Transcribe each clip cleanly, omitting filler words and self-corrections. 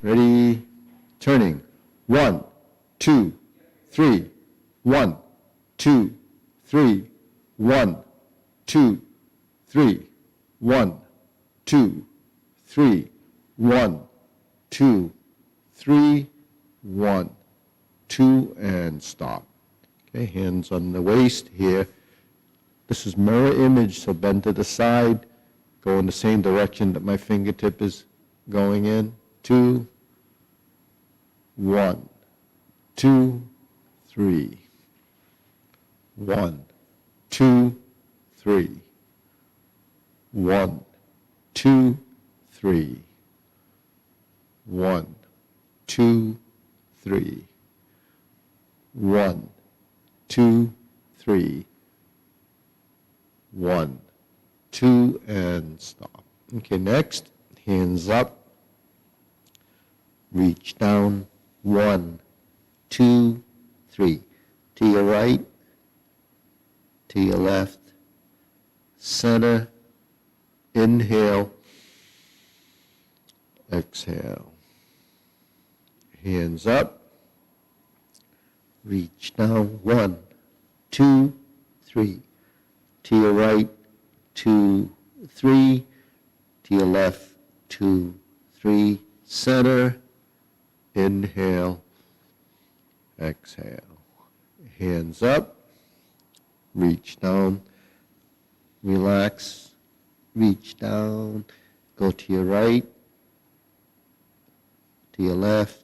Ready, turning. 1, 2, 3. 1, 2, 3. 1, 2, 3. 1, 2, 3. 1, 2, 3. 1, 2, and stop. Okay, hands on the waist here. This is mirror image, so bend to the side. Go in the same direction that my fingertip is going in. 2, 1, 2, 3. 1, 2, 3. 1, 2, 3. 1, 2, 3. 1, 2, 3. 1, 2, and stop. Okay, next, hands up. Reach down. 1, 2, 3. To your right, to your left, center, inhale, exhale. Hands up. Reach down. 1, 2, 3. To your right, 2, 3. To your left, 2, 3. Center, inhale, exhale. Hands up. Reach down. Relax. Reach down. Go to your right, to your left,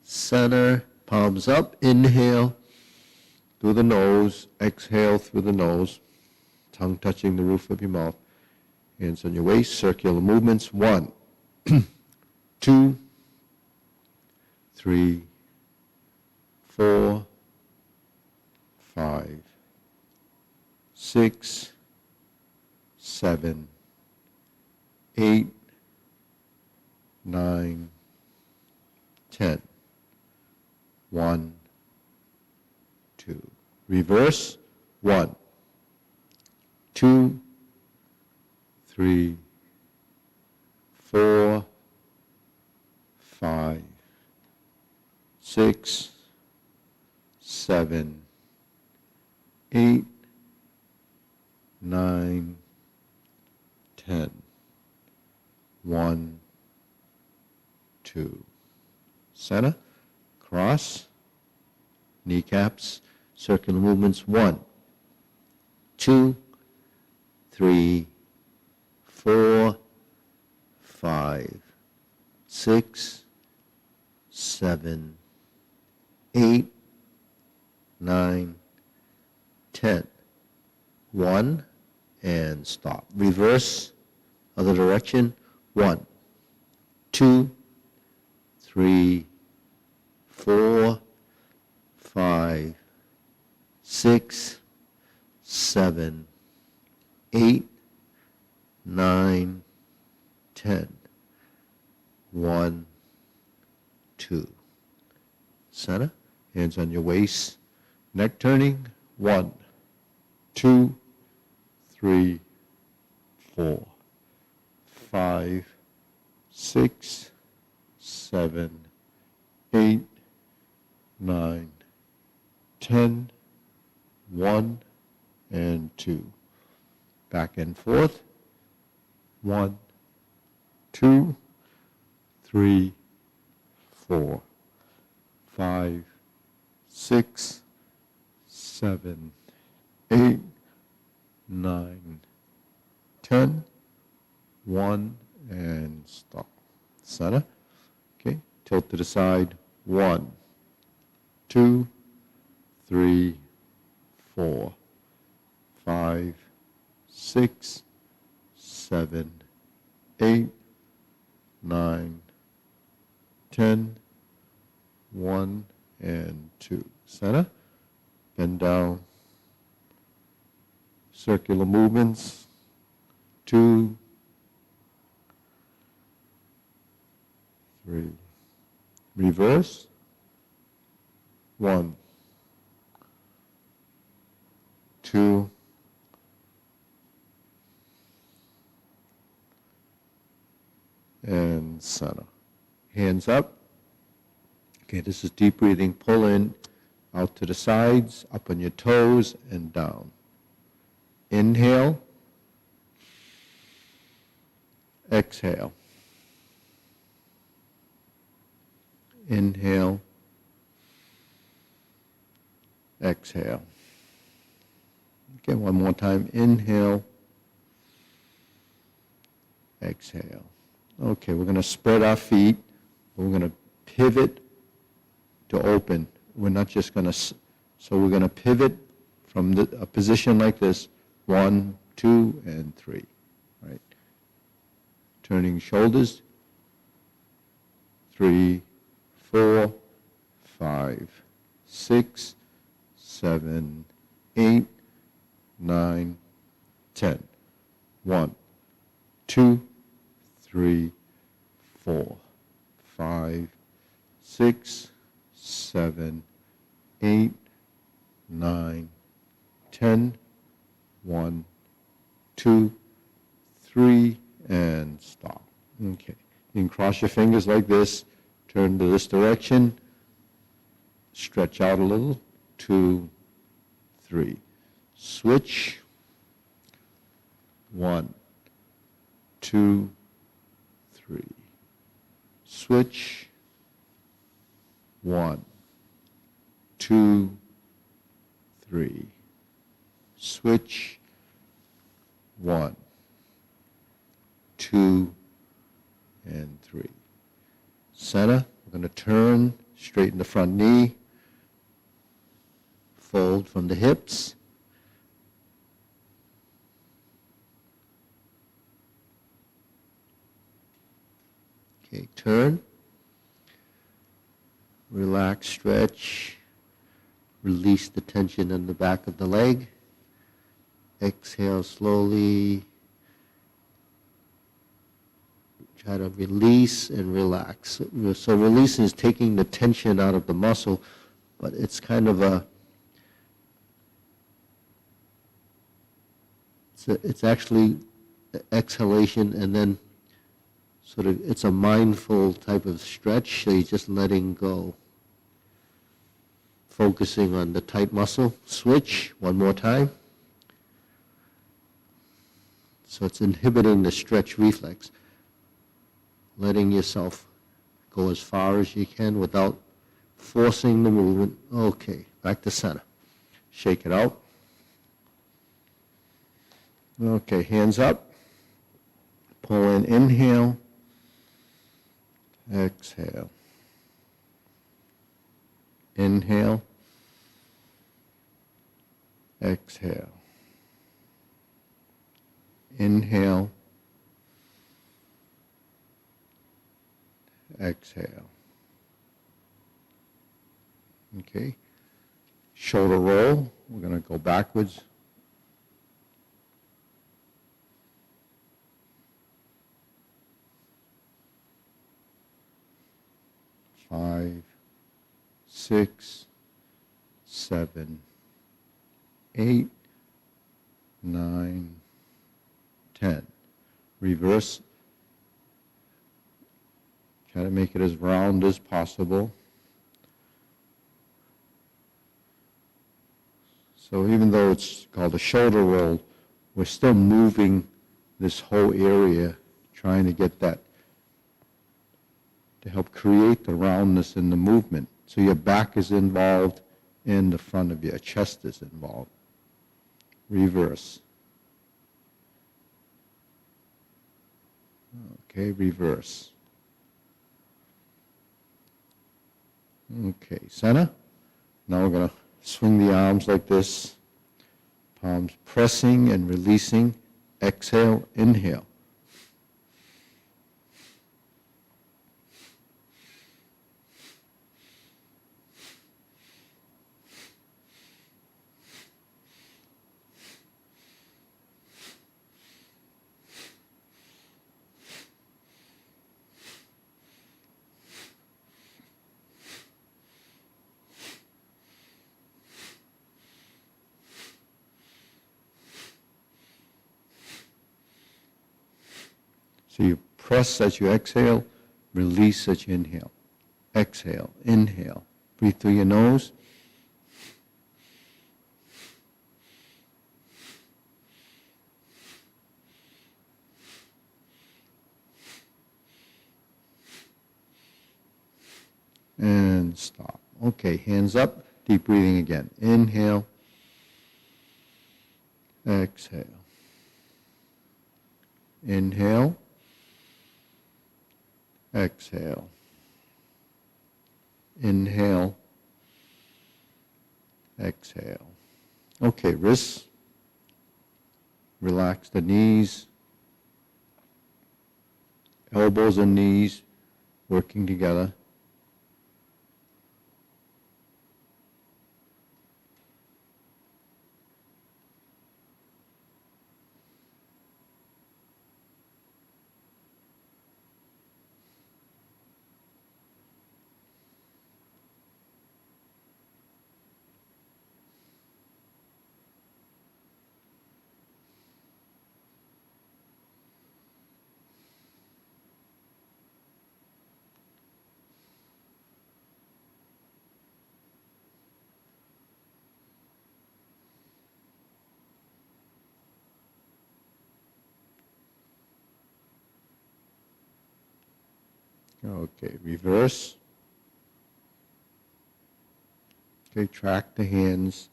center, palms up, inhale through the nose, exhale through the nose, tongue touching the roof of your mouth. Hands on your waist, circular movements. 1, 2, 3, 4, 5, 6, 7, 8, 9, 10. 1, 2. Reverse. 1, 2, 3, 4, 5, 6, 7, 8, 9, 10. 1, 2. Center, cross, kneecaps, circular movements. 1, 2, 3, 4, 5, 6, 7, 8, 9, 10. 1, and stop. Reverse, other direction. 1, 2, 3, 4, 5, 6, 7, 8, 9, 10. 1, 2. Center, hands on your waist, neck turning. 1, 2, 3, 4, 5, 6, 7, 8, 9, 10. 1 and 2. Back and forth. 1, 2, 3, 4, 5, 6, 7, 8, 9, 10. 1 and stop. Center. Okay. Tilt to the side. 1, 2, 3, 4, 5, 6, 7, 8, 9, 10. 1 and 2. Center. Bend down. Circular movements. 2, 3. Reverse. 1, 2, and center. Hands up. Okay, this is deep breathing. Pull in, out to the sides, up on your toes, and down. Inhale. Exhale. Inhale. Exhale. Okay, one more time. Inhale. Exhale. Okay, we're going to spread our feet. We're going to pivot to open. We're not just going to, so we're going to pivot from a position like this, 1, 2, and 3, right? Turning shoulders, 3, 4, 5, 6, 7, 8, 9, 10. 1, 2, 3, 4, 5, 6, 7, 8, 9, 10. 1, 2, 3, and stop. Okay. You can cross your fingers like this, turn to this direction, stretch out a little, 2, 3. Switch. 1, 2, 3. Switch. 1, 2, 3. Switch. 1, 2, and 3. Center. We're going to turn, straighten the front knee, fold from the hips. Okay, turn. Relax, stretch. Release the tension in the back of the leg. Exhale slowly. Try to release and relax. So releasing is taking the tension out of the muscle, but it's kind of it's actually exhalation and then sort of, it's a mindful type of stretch, so you're just letting go. Focusing on the tight muscle. Switch, one more time. So it's inhibiting the stretch reflex. Letting yourself go as far as you can without forcing the movement. Okay, back to center. Shake it out. Okay, hands up. Pull in, inhale. Exhale. Inhale. Exhale. Inhale. Exhale. Okay. Shoulder roll. We're going to go backwards. Five, 6, 7, 8, 9, 10. Reverse. Try to make it as round as possible. So even though it's called a shoulder roll, we're still moving this whole area, trying to get that, to help create the roundness in the movement. So your back is involved and the front of your chest is involved. Reverse. Okay, reverse. Okay, center. Now we're going to swing the arms like this. Palms pressing and releasing. Exhale, inhale. So you press as you exhale, Release each inhale. Exhale. Inhale. Breathe through your nose. And stop. Okay, hands up. Deep breathing again. Inhale. Exhale. Inhale. Exhale. Inhale. Exhale. Okay, wrists. Relax the knees. Elbows and knees working together. Okay, reverse. Okay, track the hands.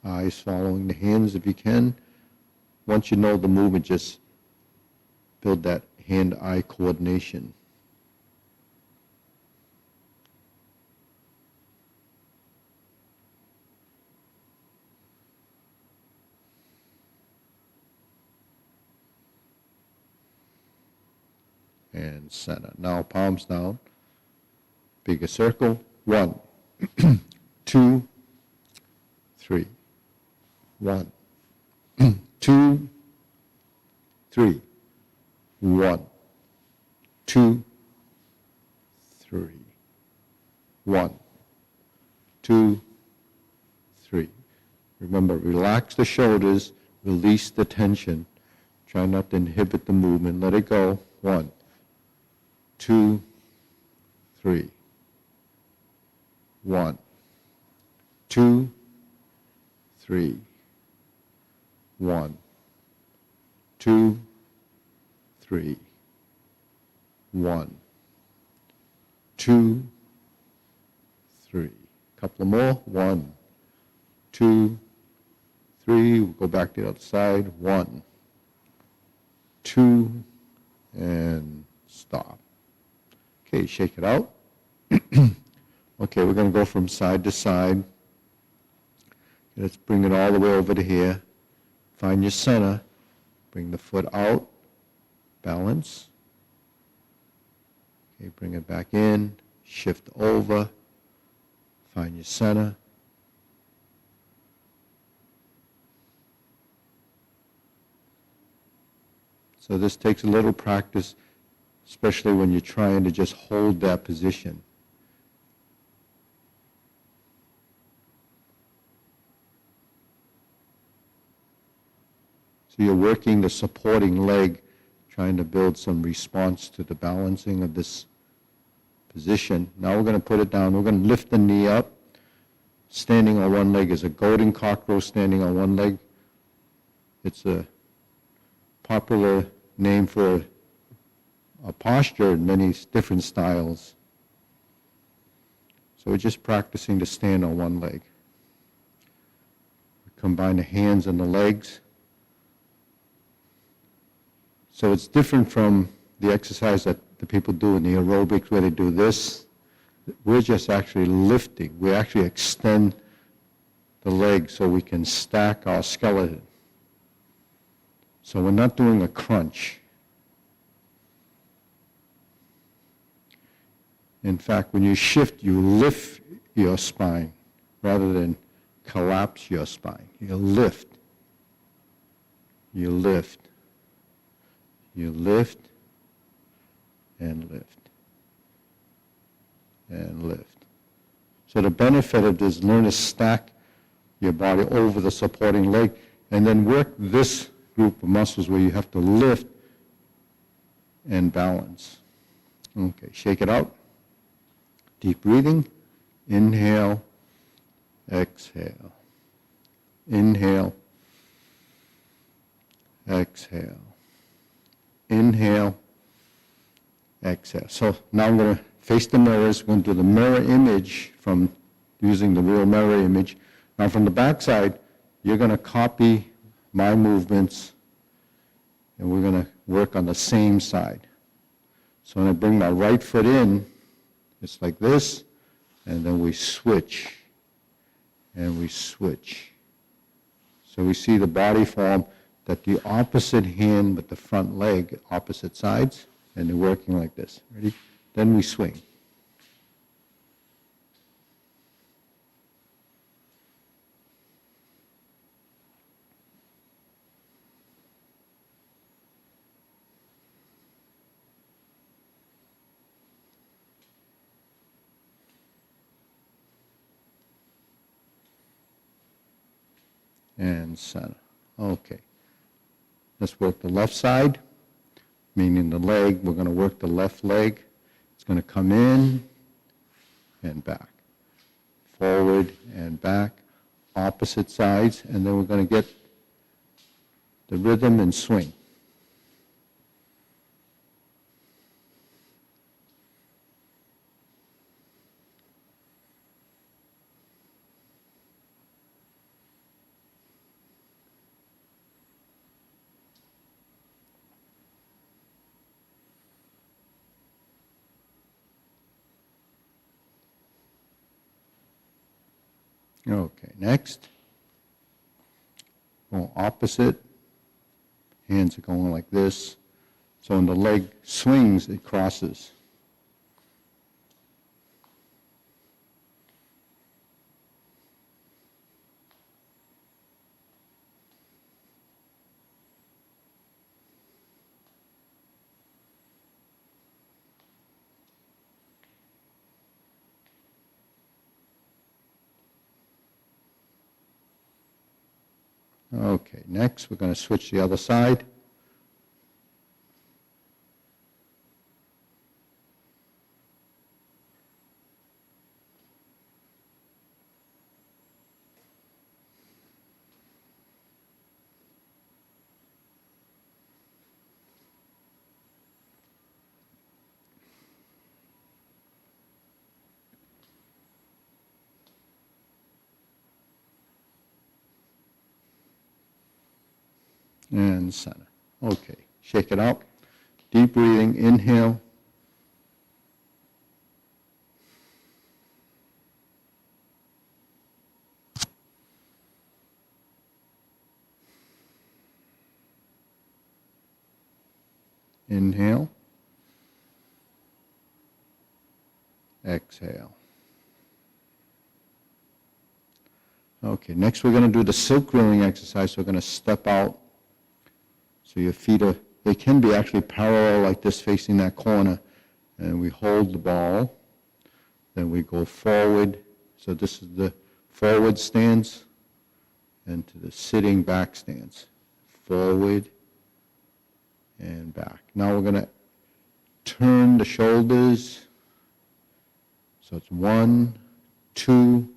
Eyes following the hands if you can. Once you know the movement, just build that hand-eye coordination. And center. Now palms down. Bigger circle. 1, 2, 3. 1, 2, 3. 1, 2, 3. 1, 2, 3. Remember, relax the shoulders, release the tension. Try not to inhibit the movement. Let it go. 1, 2, 3. 1, 2, 3. 1, 2, 3. 1, 2, 3. Couple more. 1, 2, 3. We'll go back to the other side. 1, 2, and stop. Okay, shake it out. Okay, we're going to go from side to side. Let's bring it all the way over to here. Find your center. Bring the foot out. Balance. Okay, bring it back in. Shift over. Find your center. So this takes a little practice, especially when you're trying to just hold that position. So you're working the supporting leg, trying to build some response to the balancing of this position. Now we're going to put it down. We're going to lift the knee up. Standing on one leg is a golden cockroach standing on one leg. It's a popular name for a posture in many different styles. So we're just practicing to stand on one leg. Combine the hands and the legs. So it's different from the exercise that the people do in the aerobics where they do this. We're just actually lifting. We actually extend the leg so we can stack our skeleton. So we're not doing a crunch. In fact, when you shift, you lift your spine rather than collapse your spine. You lift. You lift. You lift and lift and lift. So the benefit of this, learn to stack your body over the supporting leg, and then work this group of muscles where you have to lift and balance. Okay, shake it out. Deep breathing. Inhale, exhale. Inhale, exhale. Inhale, exhale. So now I'm going to face the mirrors. We're going to do the mirror image from using the real mirror image. Now from the back side, you're going to copy my movements, and we're going to work on the same side. So when I bring my right foot in, it's like this, and then we switch, and we switch. So we see the body form that the opposite hand with the front leg, opposite sides, and they're working like this. Ready? Then we swing. And center. Okay. Let's work the left side, meaning the leg. We're going to work the left leg. It's going to come in and back, forward and back, opposite sides, and then we're going to get the rhythm and swing. Okay, next. Go opposite. Hands are going like this. So when the leg swings, it crosses. Okay, next we're going to switch the other side. And center. Okay, shake it out. Deep breathing, inhale. Inhale. Exhale. Okay, next we're going to do the silk rolling exercise. So we're going to step out. So your feet are, they can be actually parallel like this facing that corner. And we hold the ball. Then we go forward. So this is the forward stance and to the sitting back stance. Forward and back. Now we're going to turn the shoulders. So it's 1, 2,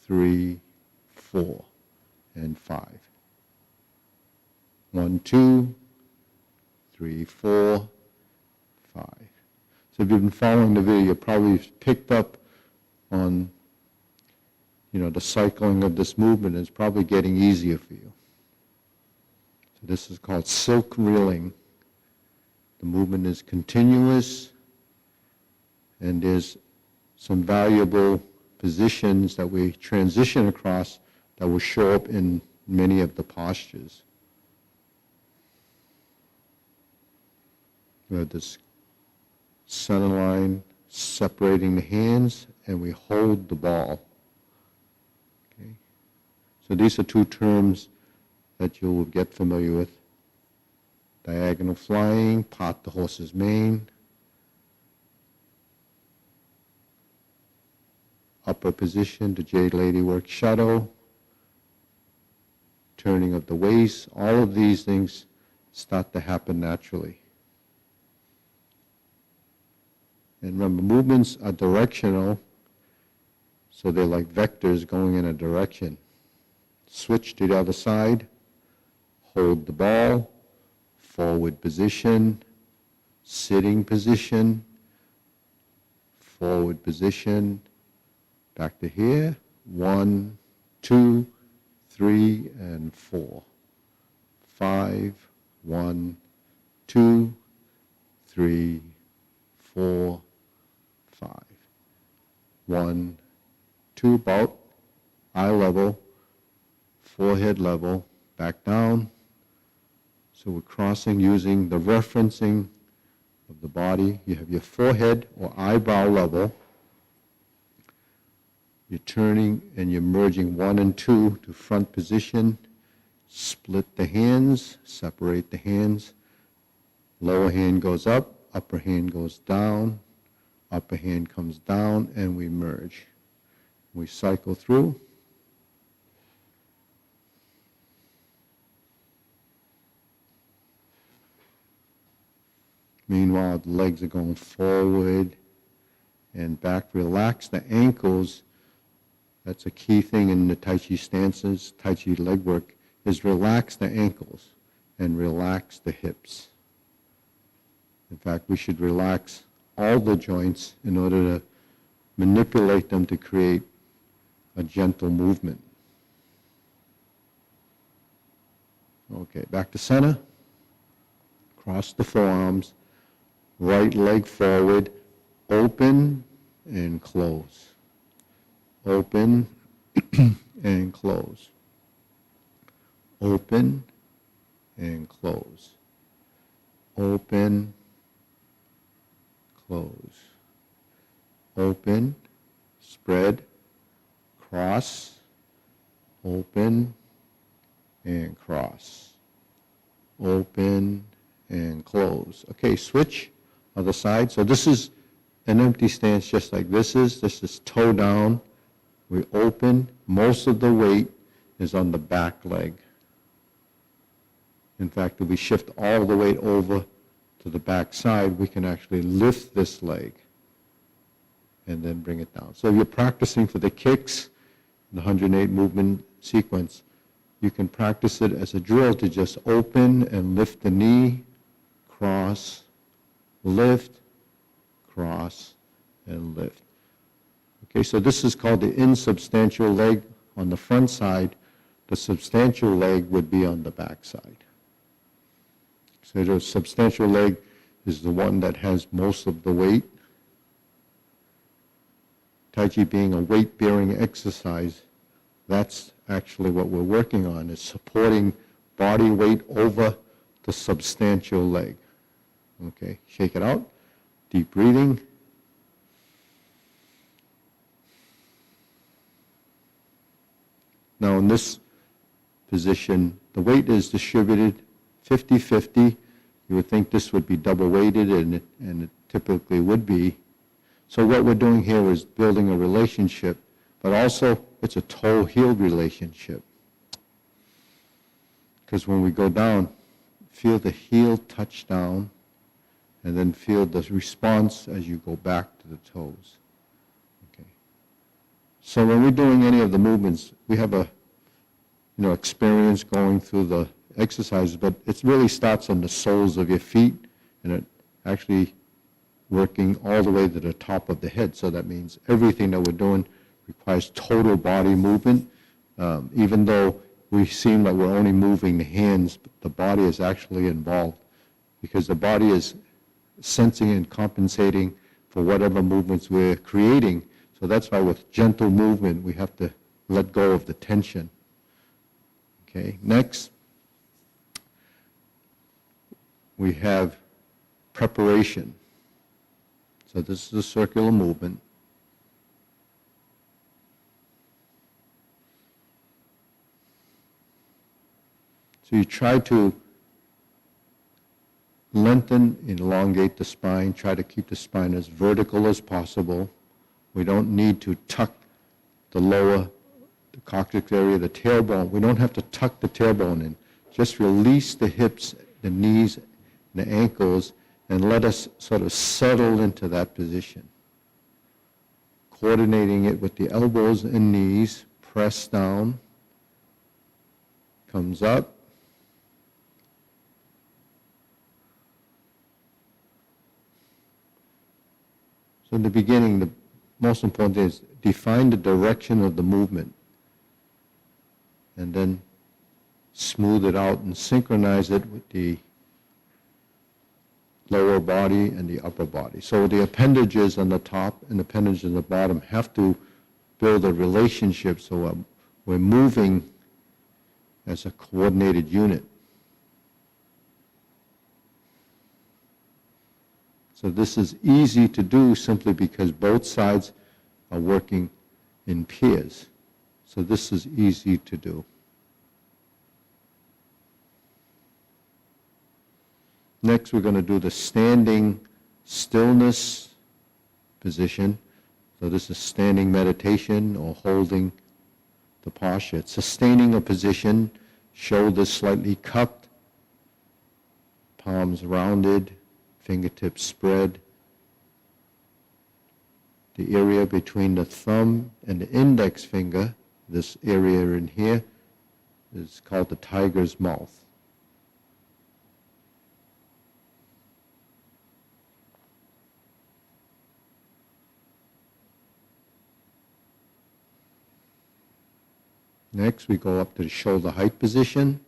3, 4, and 5. 1, 2, 3, 4, 5. So if you've been following the video, you probably picked up on, the cycling of this movement. It's probably getting easier for you. So this is called silk reeling. The movement is continuous, and there's some valuable positions that we transition across that will show up in many of the postures. We have this center line separating the hands, and we hold the ball. Okay? So these are two terms that you'll get familiar with. Diagonal flying, part the horse's mane. Upper position, the Jade Lady works shadow. turning of the waist, all of these things start to happen naturally. And remember, movements are directional, so they're like vectors going in a direction. Switch to the other side, hold the ball, forward position, sitting position, forward position, back to here, 1, 2, 3, and 4. 5, 1, 2, 3, 4, 5. 1, 2, about eye level, forehead level, back down. So we're crossing using the referencing of the body. You have your forehead or eyebrow level. You're turning and you're merging 1 and 2 to front position. Split the hands, separate the hands. Lower hand goes up, upper hand goes down, upper hand comes down, and we merge. We cycle through. Meanwhile, the legs are going forward and back. Relax the ankles. That's a key thing in the Tai Chi stances, Tai Chi leg work, is relax the ankles and relax the hips. In fact, we should relax all the joints in order to manipulate them to create a gentle movement. Okay, back to center. Cross the forearms. Right leg forward, open and close. Open and close. Open and close. Open, close. Open, spread, cross, open and cross. Open and close. Okay, switch. Other side. So this is an empty stance just like this is. This is toe down. We open. Most of the weight is on the back leg. In fact, if we shift all the weight over to the back side, we can actually lift this leg and then bring it down. So if you're practicing for the kicks, the 108 movement sequence, you can practice it as a drill to just open and lift the knee, cross, lift, cross, and lift. Okay, so this is called the insubstantial leg on the front side. The substantial leg would be on the back side. So the substantial leg is the one that has most of the weight. Tai Chi being a weight-bearing exercise, that's actually what we're working on, is supporting body weight over the substantial leg. Okay, shake it out. Deep breathing. Now in this position, the weight is distributed 50-50. You would think this would be double weighted, and it typically would be. So what we're doing here is building a relationship, but also it's a toe-heeled relationship. Because when we go down, feel the heel touch down, and then feel the response as you go back to the toes. Okay. So when we're doing any of the movements, we have a experience going through the exercises, but it really starts on the soles of your feet, and it actually working all the way to the top of the head. So that means everything that we're doing requires total body movement. Even though we seem like we're only moving the hands, the body is actually involved, because the body is sensing and compensating for whatever movements we're creating. So that's why with gentle movement, we have to let go of the tension. Okay, next, we have preparation. So this is a circular movement. So you try to lengthen, elongate the spine, try to keep the spine as vertical as possible. We don't need to tuck the lower the coccyx area, the tailbone. We don't have to tuck the tailbone in. Just release the hips, the knees, the ankles, and let us sort of settle into that position. Coordinating it with the elbows and knees, press down, comes up. So in the beginning, the most important thing is define the direction of the movement and then smooth it out and synchronize it with the lower body and the upper body. So the appendages on the top and the appendages on the bottom have to build a relationship so we're moving as a coordinated unit. So this is easy to do simply because both sides are working in pairs. So this is easy to do. Next, we're going to do the standing stillness position. So this is standing meditation or holding the posture. It's sustaining a position, shoulders slightly cupped, palms rounded, fingertips spread. The area between the thumb and the index finger, this area in here, is called the tiger's mouth. Next, we go up to the shoulder height position.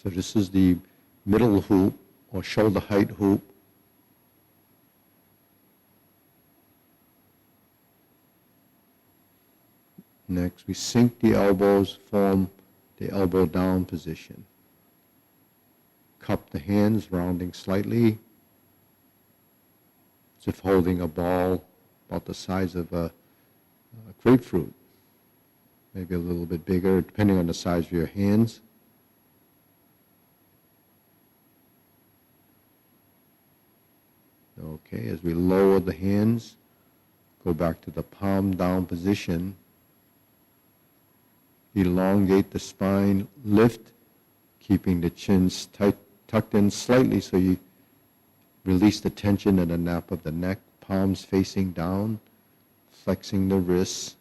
So this is the middle hoop or shoulder height hoop. Next, we sink the elbows, form the elbow down position. Cup the hands, rounding slightly, as if holding a ball about the size of a grapefruit. Maybe a little bit bigger, depending on the size of your hands. Okay, as we lower the hands, go back to the palm down position. Elongate the spine, lift, keeping the chins tight, tucked in slightly so you release the tension at the nape of the neck, palms facing down, flexing the wrists.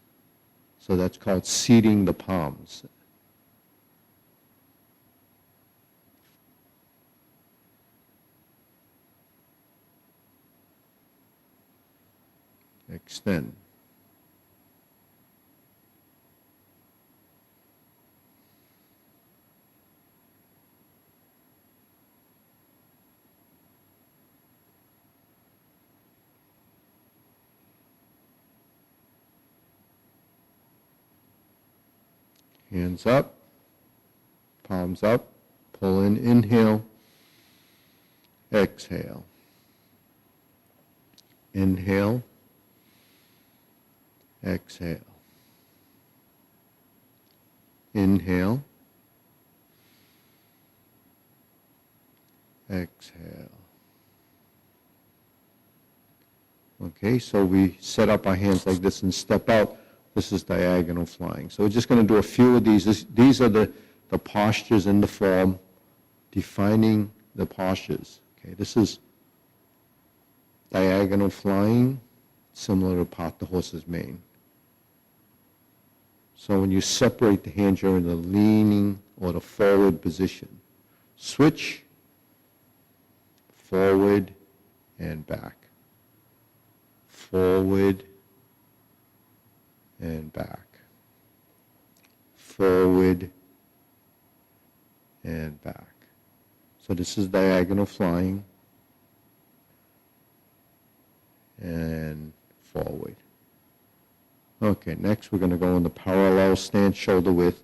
So that's called seating the palms. Extend. Hands up, palms up, pull in, inhale, exhale. Inhale, exhale. Inhale, exhale. Okay, so we set up our hands like this and step out. This is diagonal flying. So we're just going to do a few of these. These are the postures in the form, defining the postures. Okay, this is diagonal flying, similar to part the horse's mane. So when you separate the hands, you're in the leaning or the forward position. Switch, forward and back. Forward and back. Forward and back. So this is diagonal flying and forward. Okay, next we're going to go in the parallel stance, shoulder width.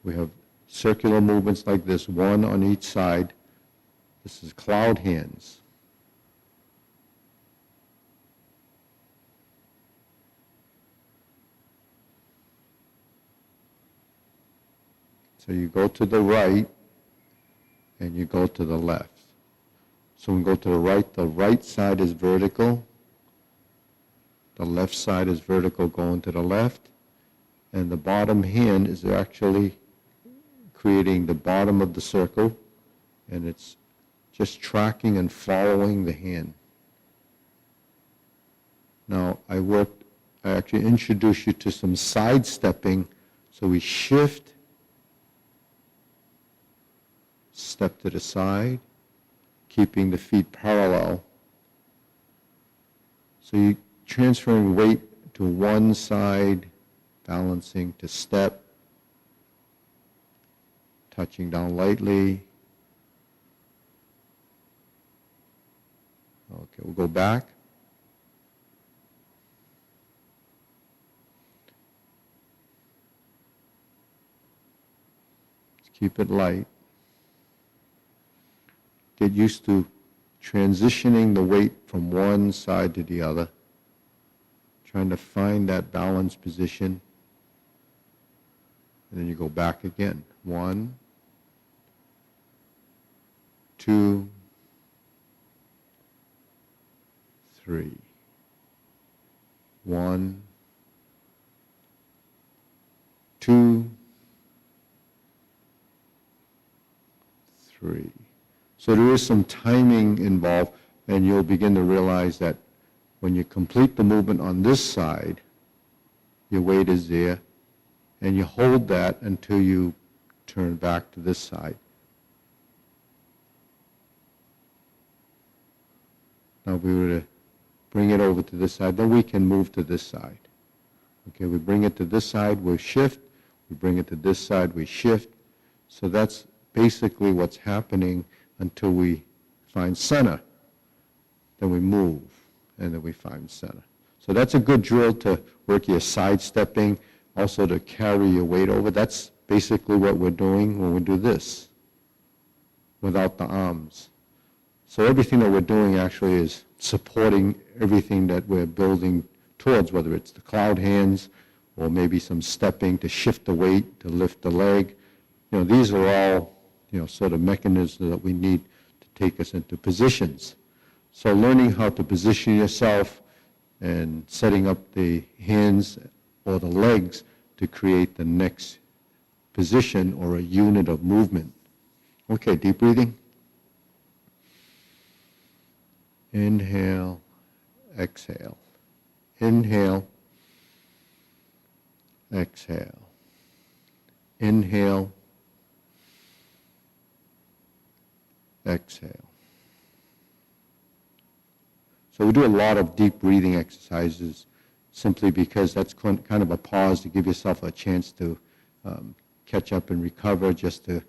We have circular movements like this, one on each side. This is cloud hands. So you go to the right and you go to the left. So we go to the right side is vertical, the left side is vertical going to the left, and the bottom hand is actually creating the bottom of the circle, and it's just tracking and following the hand. Now I actually introduce you to some sidestepping, so we shift, step to the side, keeping the feet parallel. So you're transferring weight to one side, balancing to step, touching down lightly. Okay, we'll go back. Let's keep it light. Get used to transitioning the weight from one side to the other, trying to find that balanced position, and then you go back again. 1, 2, 3. 1, 2, 3. So there is some timing involved, and you'll begin to realize that when you complete the movement on this side, your weight is there, and you hold that until you turn back to this side. Now if we were to bring it over to this side, then we can move to this side. Okay, we bring it to this side, we shift. We bring it to this side, we shift. So that's basically what's happening until we find center. Then we move, and then we find center. So that's a good drill to work your sidestepping, also to carry your weight over. That's basically what we're doing when we do this, without the arms. So everything that we're doing actually is supporting everything that we're building towards, whether it's the cloud hands or maybe some stepping to shift the weight, to lift the leg. You know, these are all, sort of mechanisms that we need to take us into positions. So learning how to position yourself and setting up the hands or the legs to create the next position or a unit of movement. Okay, deep breathing. Inhale, exhale. Inhale, exhale. Inhale, exhale. So we do a lot of deep breathing exercises simply because that's kind of a pause to give yourself a chance to catch up and recover, just to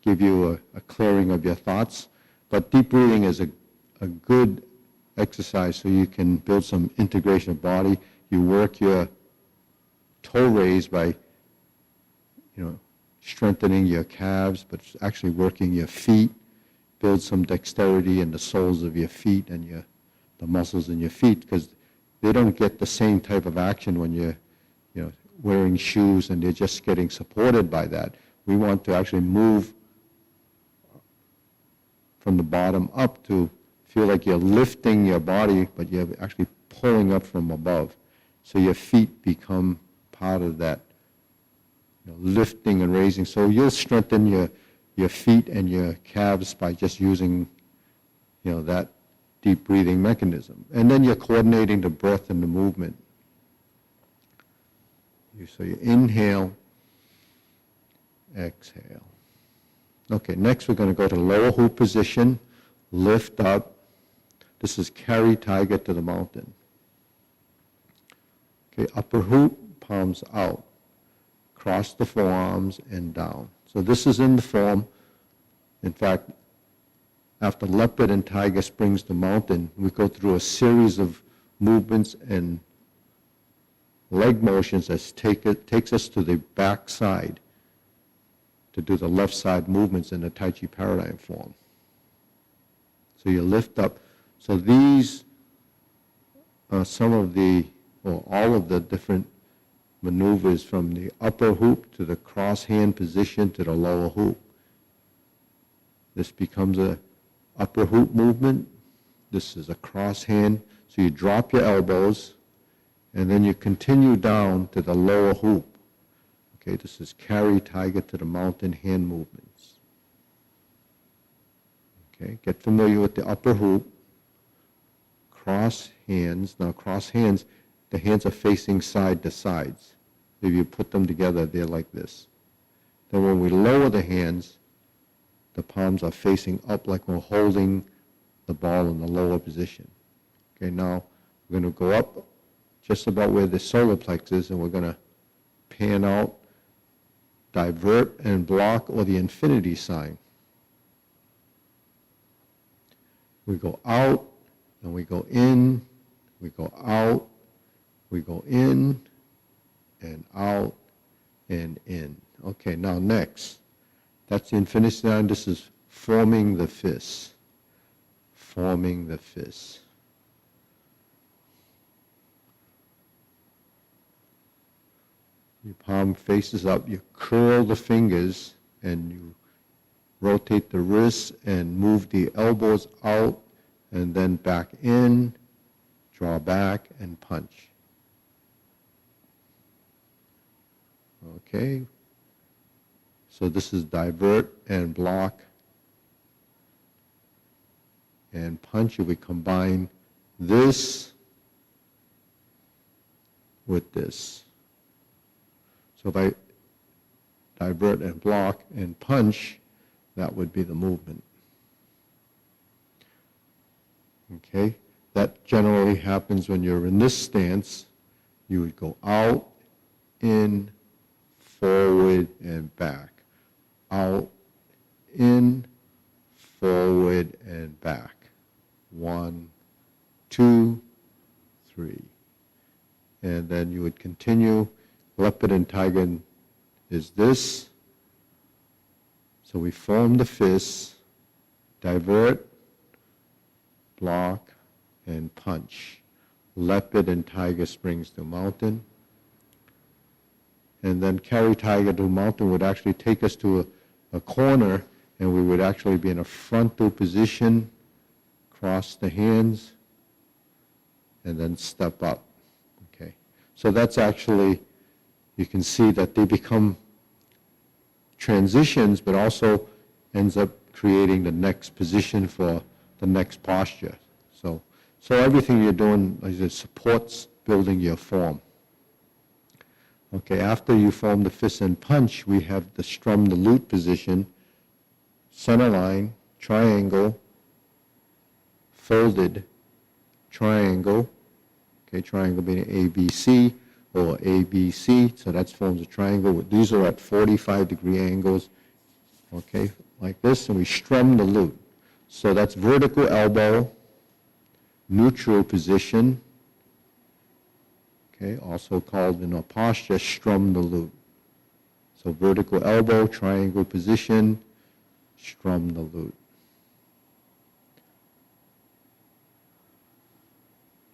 give you a clearing of your thoughts. But deep breathing is a good exercise so you can build some integration of body. You work your toe raise by, strengthening your calves, but actually working your feet. Build some dexterity in the soles of your feet and the muscles in your feet, because they don't get the same type of action when you're wearing shoes and they're just getting supported by that. We want to actually move from the bottom up to feel like you're lifting your body, but you're actually pulling up from above. So your feet become part of that lifting and raising. So you'll strengthen your feet and your calves by just using that deep breathing mechanism. And then you're coordinating the breath and the movement. So you inhale, exhale. Okay, next we're going to go to lower hoop position, lift up. This is carry tiger to the mountain. Okay, upper hoop, palms out. Cross the forearms and down. So this is in the form. In fact, after leopard and tiger springs to mountain, we go through a series of movements and leg motions that takes us to the back side to do the left side movements in the Tai Chi Paradigm form. So you lift up. So these are some of the, or all of the different maneuvers from the upper hoop to the cross hand position to the lower hoop. This becomes a upper hoop movement. This is a cross hand. So you drop your elbows, and then you continue down to the lower hoop. Okay, this is carry tiger to the mountain hand movements. Okay, get familiar with the upper hoop. Cross hands. Now cross hands, the hands are facing side to sides. If you put them together, they're like this. Then when we lower the hands, the palms are facing up like we're holding the ball in the lower position. Okay, now we're going to go up just about where the solar plex is, and we're going to pan out, divert, and block, or the infinity sign. We go out, and we go in, we go out, we go in, and out, and in. Okay, now next. That's the infinity sign. This is forming the fist. Forming the fist. Your palm faces up. You curl the fingers and you rotate the wrists and move the elbows out and then back in, draw back and punch. Okay. So this is divert and block and punch. If we combine this with this. So if I divert and block and punch, that would be the movement. Okay? That generally happens when you're in this stance. You would go out, in, forward, and back. Out, in, forward, and back. 1, 2, 3. And then you would continue. Leopard and tiger is this. So we form the fists, divert, block, and punch. Leopard and tiger springs to mountain. And then carry tiger to mountain would actually take us to a corner, and we would actually be in a frontal position, cross the hands, and then step up. Okay. So that's actually, you can see that they become transitions, but also ends up creating the next position for the next posture. So everything you're doing is supports building your form. Okay, after you form the fist and punch, we have the strum the lute position, center line, triangle, folded, triangle. Okay, triangle being ABC or ABC, so that forms a triangle. These are at 45-degree angles. Okay, like this, and we strum the lute. So that's vertical elbow, neutral position. Okay, also called in a posture, strum the lute. So vertical elbow, triangle position, strum the lute.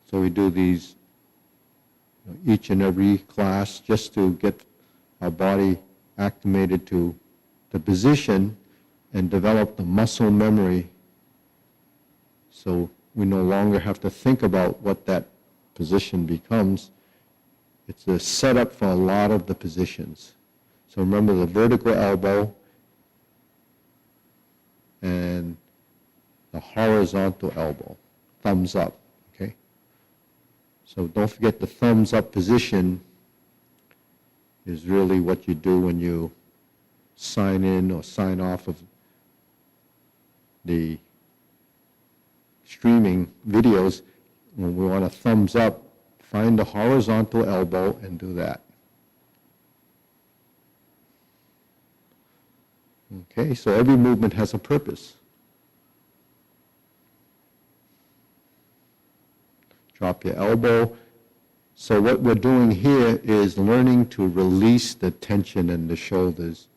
So we do these each and every class just to get our body acclimated to the position and develop the muscle memory, so we no longer have to think about what that position becomes. It's a setup for a lot of the positions. So remember the vertical elbow and the horizontal elbow, thumbs up, okay? So don't forget the thumbs up position is really what you do when you sign in or sign off of the streaming videos. When we want a thumbs up, find the horizontal elbow and do that. Okay, so every movement has a purpose. Drop your elbow. So what we're doing here is learning to release the tension in the shoulders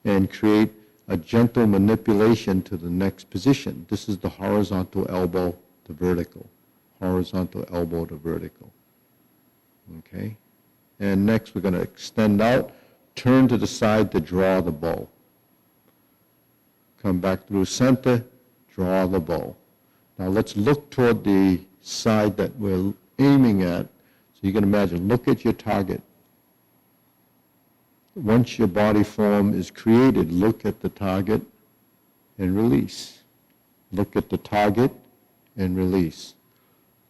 and create a gentle manipulation to the next position. This is the horizontal elbow to vertical. Horizontal elbow to vertical. Okay? And next we're going to extend out, turn to the side to draw the bow. Come back through center, draw the bow. Now let's look toward the side that we're aiming at. So you can imagine, look at your target. Once your body form is created, look at the target and release. Look at the target and release.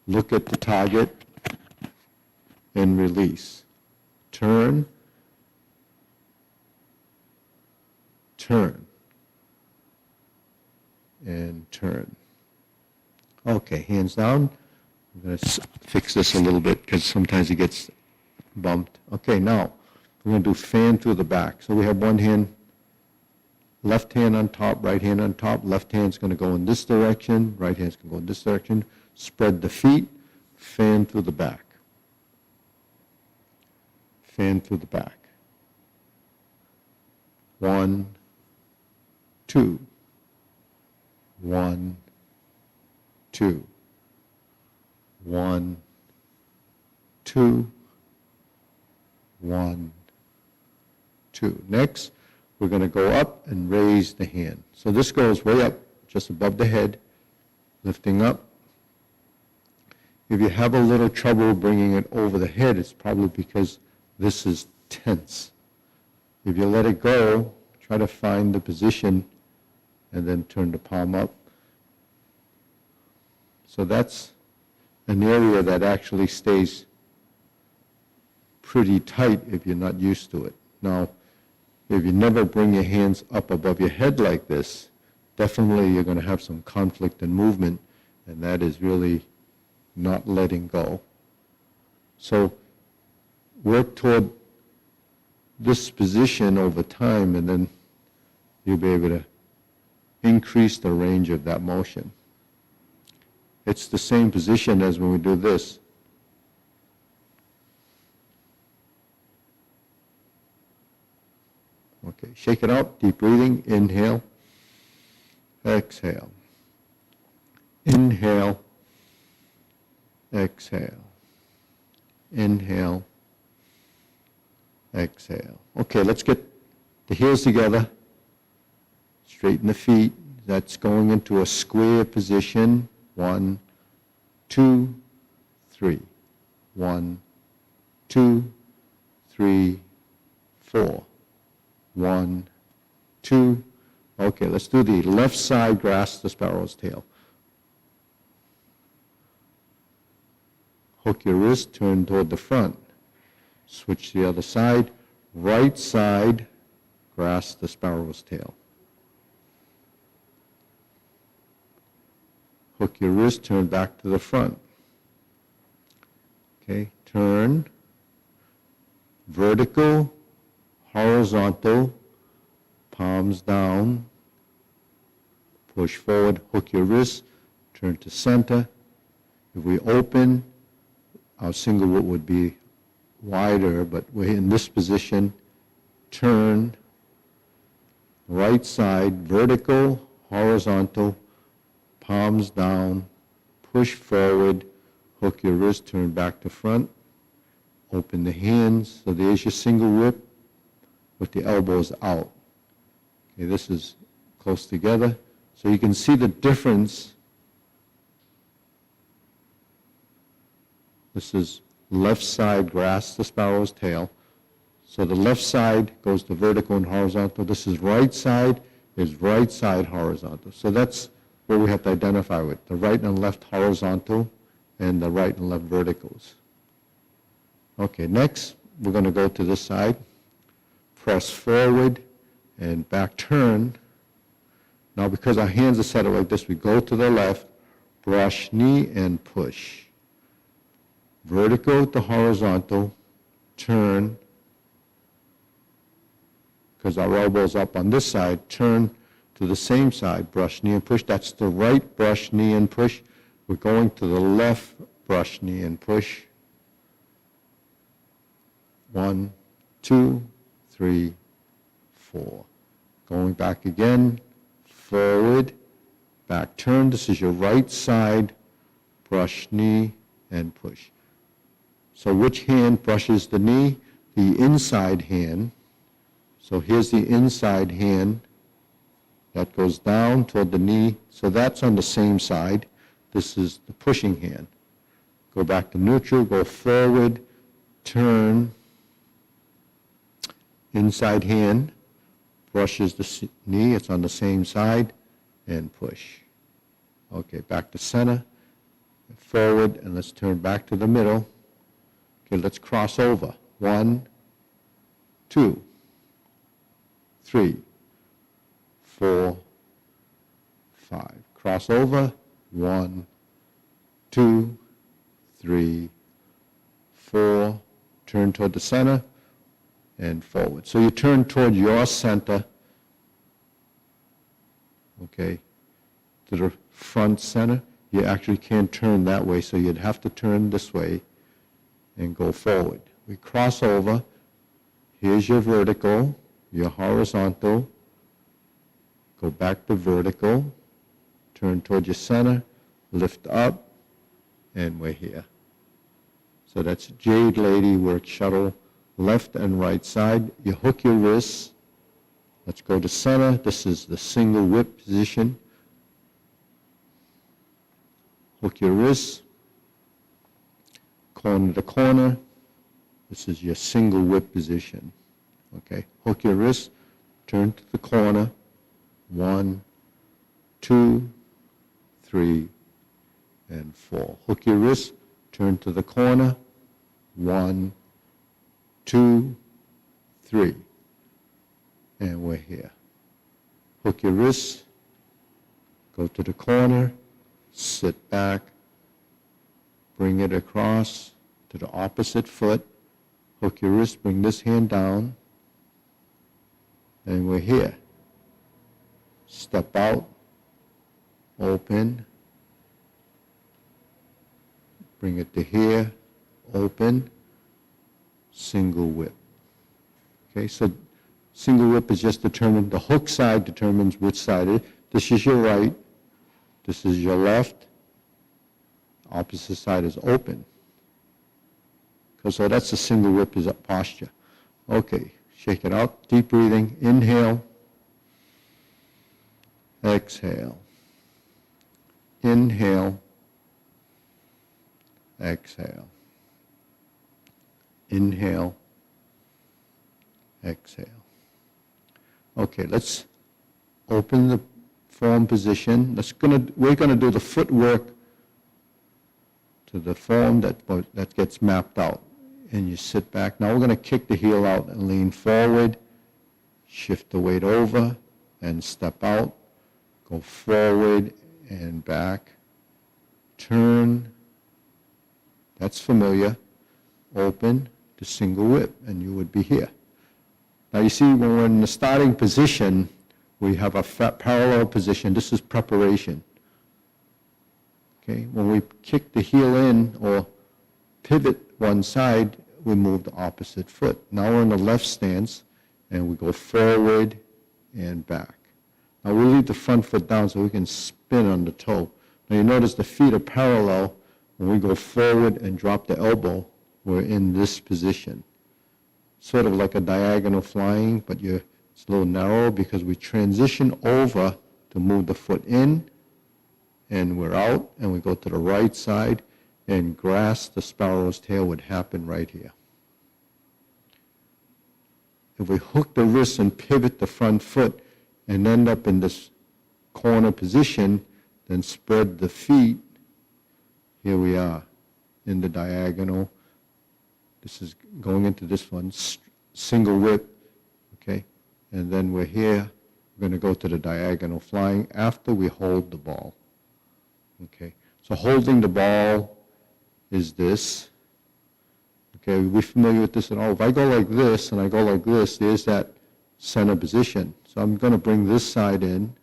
Look at the target and release. Turn, turn, and turn. Okay, hands down. I'm going to fix this a little bit because sometimes it gets bumped. Okay, now we're going to do fan through the back. So we have one hand, left hand on top, right hand on top. Left hand's going to go in this direction, right hand's going to go in this direction. Spread the feet, fan through the back. Fan through the back. 1, 2. 1, 2. 1, 2. 1, 2. Next, we're going to go up and raise the hand. So this goes way up, just above the head, lifting up. If you have a little trouble bringing it over the head, it's probably because this is tense. If you let it go, try to find the position and then turn the palm up. So that's an area that actually stays pretty tight if you're not used to it. Now, if you never bring your hands up above your head like this, definitely you're going to have some conflict and movement, and that is really not letting go. So work toward this position over time, and then you'll be able to increase the range of that motion. It's the same position as when we do this. Okay, shake it out, deep breathing, inhale, exhale. Inhale, exhale. Inhale, exhale. Okay, let's get the heels together. Straighten the feet. That's going into a square position. 1, 2, 3. 1, 2, 3, 4. 1, 2. Okay, let's do the left side, grasp the sparrow's tail. Hook your wrist, turn toward the front. Switch to the other side. Right side, grasp the sparrow's tail. Hook your wrist, turn back to the front. Okay, turn. Vertical, horizontal, palms down. Push forward, hook your wrist, turn to center. If we open, our single root would be wider, but we're in this position. Turn, right side, vertical, horizontal, palms down, push forward, hook your wrist, turn back to front, open the hands, so there's your single whip with the elbows out. Okay, this is close together, so you can see the difference. This is left side, grasp the sparrow's tail. So the left side goes to vertical and horizontal. This is right side horizontal. So that's what we have to identify with, the right and left horizontal and the right and left verticals. Okay, next we're going to go to this side. Press forward and back turn. Now because our hands are set up like this, we go to the left, brush knee and push. Vertical to horizontal, turn, because our elbow's up on this side, turn to the same side, brush knee and push. That's the right brush knee and push. We're going to the left brush knee and push. 1, 2, 3, 4. Going back again, forward, back turn. This is your right side, brush knee and push. So which hand brushes the knee? The inside hand. So here's the inside hand That goes down toward the knee, so that's on the same side. This is the pushing hand. Go back to neutral, go forward, turn, inside hand, brushes the knee, it's on the same side, and push. Okay, back to center, forward, and let's turn back to the middle. Okay, let's cross over. 1, 2, 3, 4, 5. Cross over. 1, 2, 3, 4. Turn toward the center and forward. So you turn toward your center, okay, to the front center. You actually can't turn that way, so you'd have to turn this way and go forward. We cross over. Here's your vertical, your horizontal. Go back to vertical. Turn toward your center. Lift up. And we're here. So that's Jade Lady work shuttle, left and right side. You hook your wrists. Let's go to center. This is the single whip position. Hook your wrists. Corner to corner. This is your single whip position. Okay, hook your wrist, turn to the corner. 1, 2, 3, and 4. Hook your wrist, turn to the corner. 1, 2, 3. And we're here. Hook your wrist, go to the corner, sit back, bring it across to the opposite foot. Hook your wrist, bring this hand down, and we're here. Step out, open, bring it to here, open, single whip. Okay, so single whip is just determined, the hook side determines which side it is. This is your right, this is your left, opposite side is open. So that's the single whip is up posture. Okay, shake it out, deep breathing, inhale, exhale, inhale, exhale, inhale, exhale. Okay, let's open the form position. We're gonna do the footwork to the form that gets mapped out. And you sit back. Now we're going to kick the heel out and lean forward, shift the weight over, and step out. Go forward and back. Turn. That's familiar. Open to single whip, and you would be here. Now you see, when we're in the starting position, we have a parallel position. This is preparation. Okay, when we kick the heel in or pivot one side, we move the opposite foot. Now we're in the left stance, and we go forward and back. Now we leave the front foot down so we can spin on the toe. Now you notice the feet are parallel. When we go forward and drop the elbow, we're in this position. Sort of like a diagonal flying, but it's a little narrow because we transition over to move the foot in, and we're out, and we go to the right side, and grasp the sparrow's tail would happen right here. If we hook the wrist and pivot the front foot and end up in this corner position, then spread the feet. Here we are in the diagonal. This is going into this one, single whip, okay? And then we're here. We're going to go to the diagonal flying after we hold the ball, okay? So holding the ball is this. Okay, we're familiar with this at all. If I go like this and I go like this, there's that center position. So I'm going to bring this side in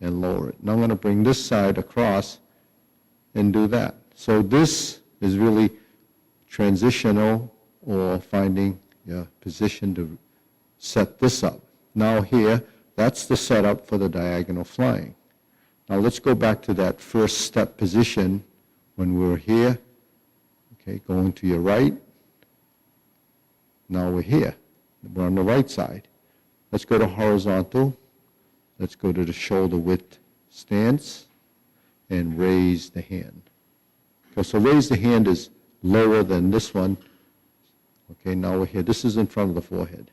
and lower it. Now I'm going to bring this side across and do that. So this is really transitional, or finding your position to set this up. Now here, that's the setup for the diagonal flying. Now let's go back to that first step position when we were here. Okay, going to your right. Now we're here. We're on the right side. Let's go to horizontal. Let's go to the shoulder width stance and raise the hand. Okay, so raise the hand is lower than this one. Okay, now we're here. This is in front of the forehead.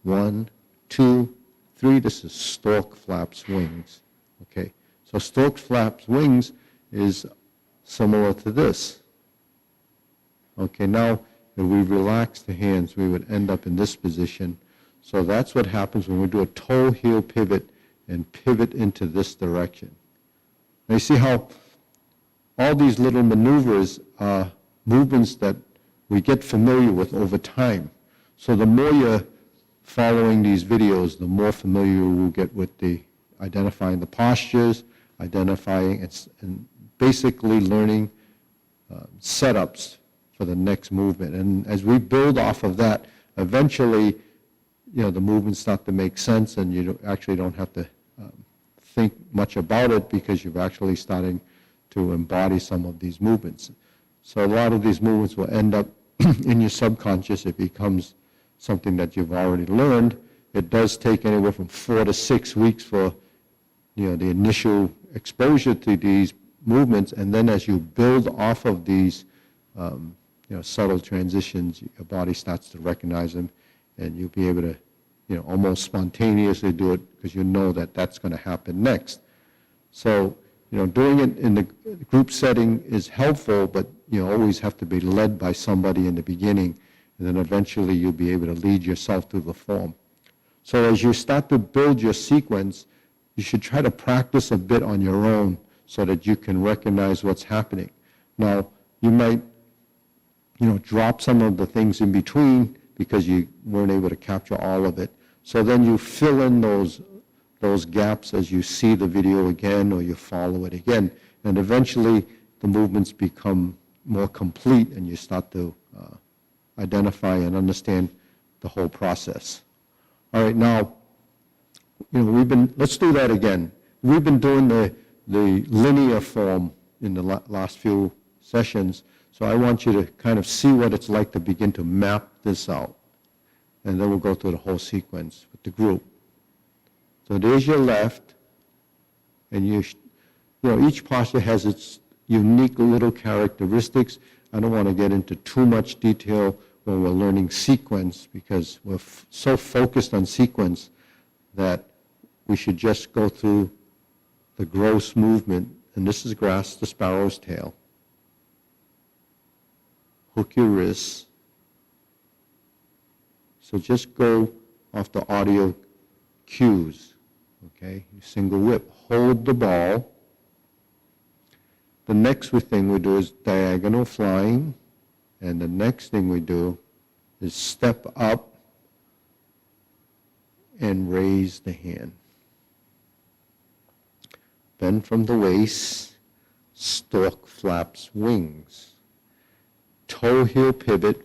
1, 2, 3. This is stork flaps wings. Okay, so stork flaps wings is similar to this. Okay, now if we relax the hands, we would end up in this position. So that's what happens when we do a toe heel pivot and pivot into this direction. Now you see how all these little maneuvers are movements that we get familiar with over time. So the more you're following these videos, the more familiar you will get with the identifying the postures, identifying and basically learning setups for the next movement. And as we build off of that, eventually, the movements start to make sense, and you actually don't have to think much about it because you're actually starting to embody some of these movements. So a lot of these movements will end up in your subconscious. It becomes something that you've already learned. It does take anywhere from 4 to 6 weeks for the initial exposure to these movements, and then as you build off of these subtle transitions, your body starts to recognize them, and you'll be able to almost spontaneously do it because you know that that's going to happen next. So doing it in the group setting is helpful, but you always have to be led by somebody in the beginning, and then eventually you'll be able to lead yourself through the form. So as you start to build your sequence, you should try to practice a bit on your own so that you can recognize what's happening. Now, you might drop some of the things in between because you weren't able to capture all of it. So then you fill in those gaps as you see the video again or you follow it again. And eventually the movements become more complete and you start to identify and understand the whole process. All right, now, let's do that again. We've been doing the linear form in the last few sessions, so I want you to kind of see what it's like to begin to map this out. And then we'll go through the whole sequence with the group. So there's your left, and each posture has its unique little characteristics. I don't want to get into too much detail when we're learning sequence because we're so focused on sequence that we should just go through the gross movement. And this is grasp the sparrow's tail. Hook your wrists. So just go off the audio cues. Okay, single whip. Hold the ball. The next thing we do is diagonal flying. And the next thing we do is step up and raise the hand. Bend from the waist, stork flaps wings. Toe heel pivot,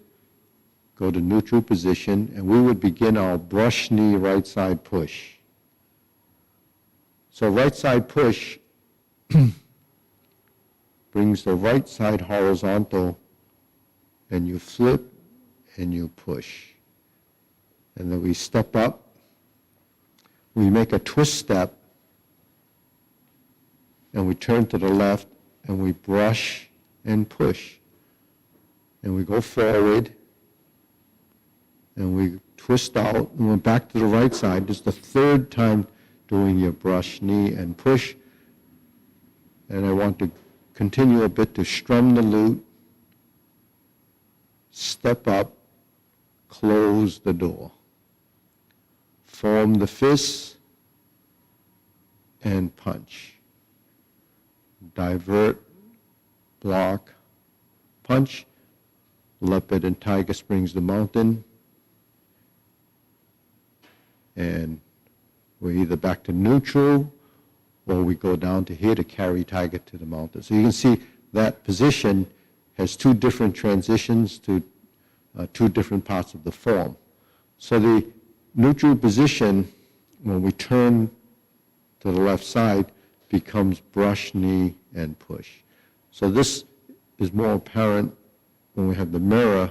go to neutral position, and we would begin our brush knee right side push. So right side push brings the right side horizontal, and you flip and you push. And then we step up, we make a twist step, and we turn to the left, and we brush and push. And we go forward, and we twist out, and we're back to the right side. This is the third time doing your brush, knee, and push. And I want to continue a bit to strum the lute, step up, close the door. Form the fists, and punch. Divert, block, punch. Leopard and tiger springs the mountain. And we're either back to neutral or we go down to here to carry tiger to the mountain. So you can see that position has two different transitions to two different parts of the form. So the neutral position, when we turn to the left side, becomes brush, knee, and push. So this is more apparent when we have the mirror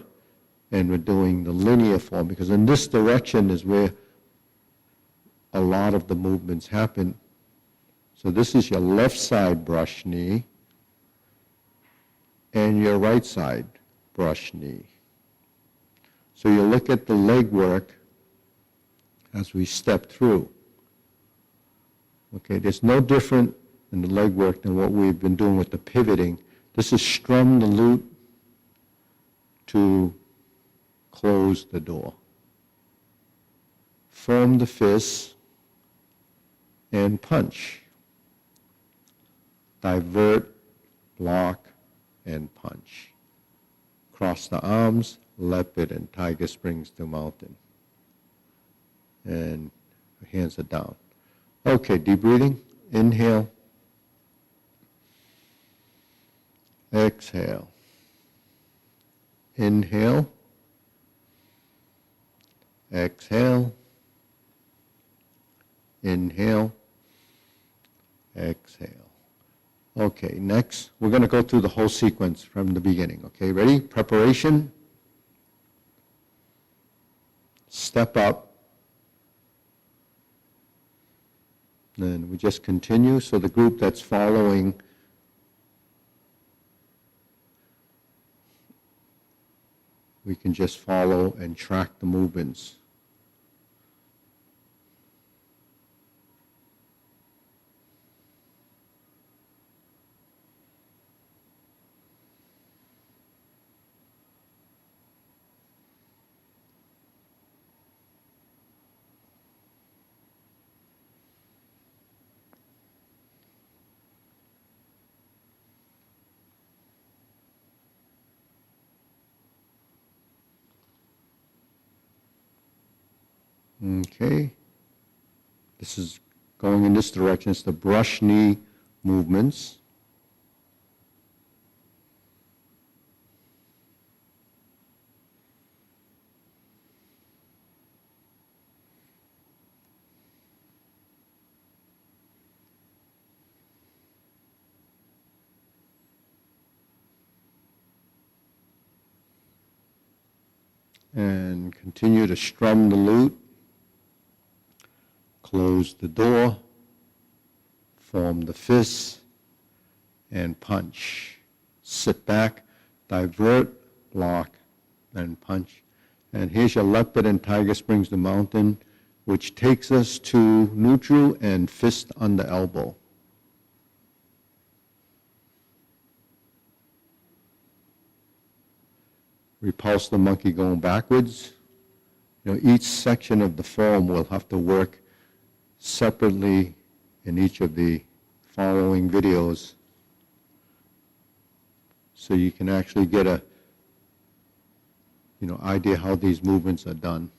and we're doing the linear form, because in this direction is where a lot of the movements happen. So this is your left side brush knee and your right side brush knee. So you look at the leg work as we step through. Okay, there's no different in the leg work than what we've been doing with the pivoting. This is strum the glute to close the door. Form the fist and punch. Divert, block, and punch. Cross the arms, leopard and tiger springs to mountain. And hands are down. Okay, deep breathing. Inhale. Exhale. Inhale. Exhale. Inhale. Exhale. Okay, next, we're going to go through the whole sequence from the beginning. Okay, ready? Preparation. Step up. Then we just continue. So the group that's following, we can just follow and track the movements. Okay, this is going in this direction. It's the brush knee movements. And continue to strum the glute. Close the door, form the fist, and punch. Sit back, divert, block, and punch. And here's your leopard and tiger springs to mountain, which takes us to neutral and fist under elbow. Repulse the monkey going backwards. You know, each section of the form will have to work separately in each of the following videos, so you can actually get a idea how these movements are done.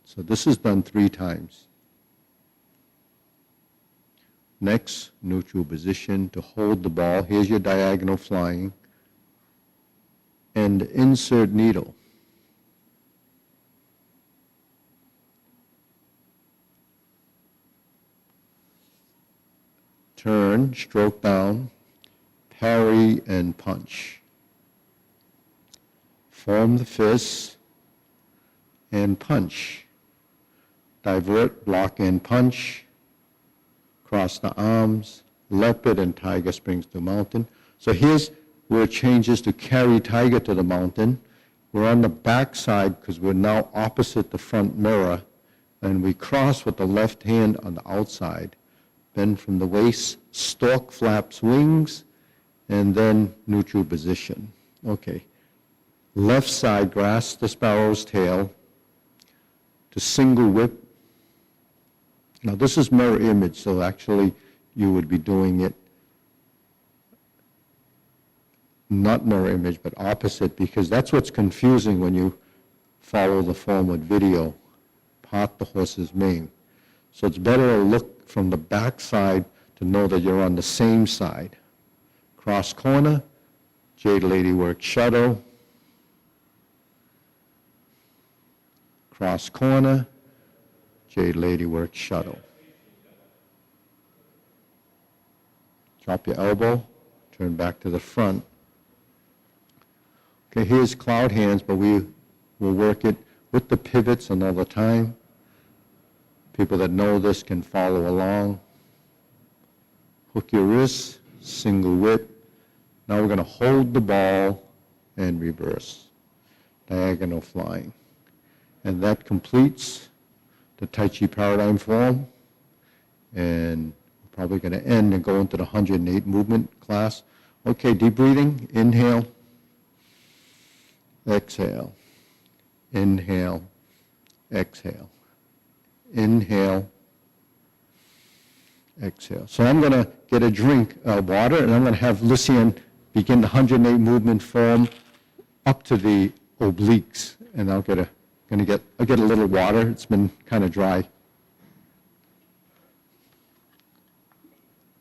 So this is done 3 times. Next, neutral position to hold the ball. Here's your diagonal flying. And insert needle. Turn, stroke down, parry and punch. Form the fist and punch. Divert, block and punch. Cross the arms, leopard and tiger springs to mountain. So here's where it changes to carry tiger to the mountain. We're on the back side because we're now opposite the front mirror, and we cross with the left hand on the outside. Then from the waist, stork flaps wings, and then neutral position. Okay. Left side, grasp the sparrow's tail to single whip. Now this is mirror image, so actually you would be doing it not mirror image, but opposite, because that's what's confusing when you follow the form with video. Part the horse's mane. So it's better to look from the back side to know that you're on the same side. Cross corner, Jade Lady work shuttle. Cross corner, Jade Lady work shuttle. Drop your elbow, turn back to the front. Okay, here's cloud hands, but we will work it with the pivots another time. People that know this can follow along. Hook your wrist, single whip. Now we're going to hold the ball and reverse. Diagonal flying. And that completes the Tai Chi Paradigm form. And we're probably going to end and go into the 108 movement class. Okay, deep breathing. Inhale. Exhale. Inhale. Exhale. Inhale. Exhale. So I'm going to get a drink of water, and I'm going to have Lucian begin the 108 movement form up to the obliques, and I'll get a little water. It's been kind of dry.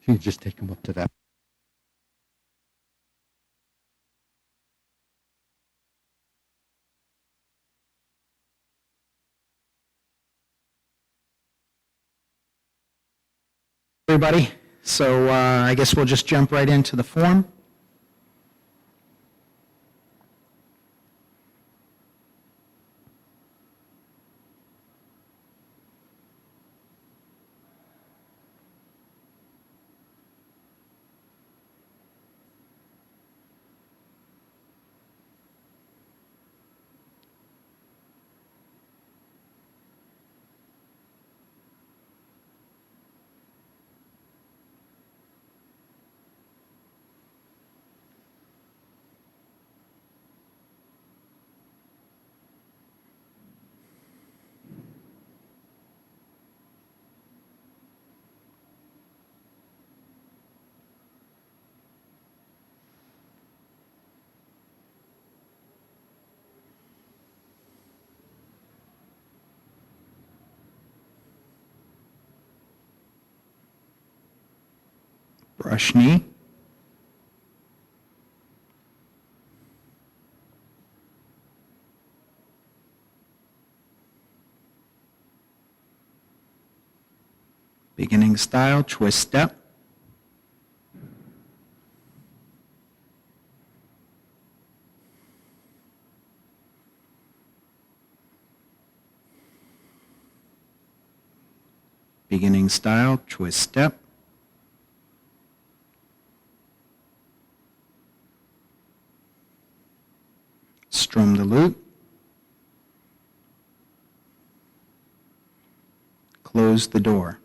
You can just take him up to that. Everybody, so I guess we'll just jump right into the form. Brush knee. Beginning style, twist step. Beginning style, twist step. Strum the loop. Close the door.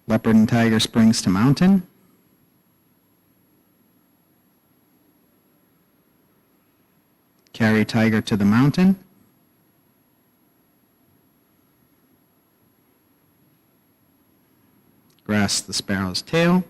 Leopard and tiger springs to mountain. Carry tiger to the mountain. Grasp the sparrow's tail.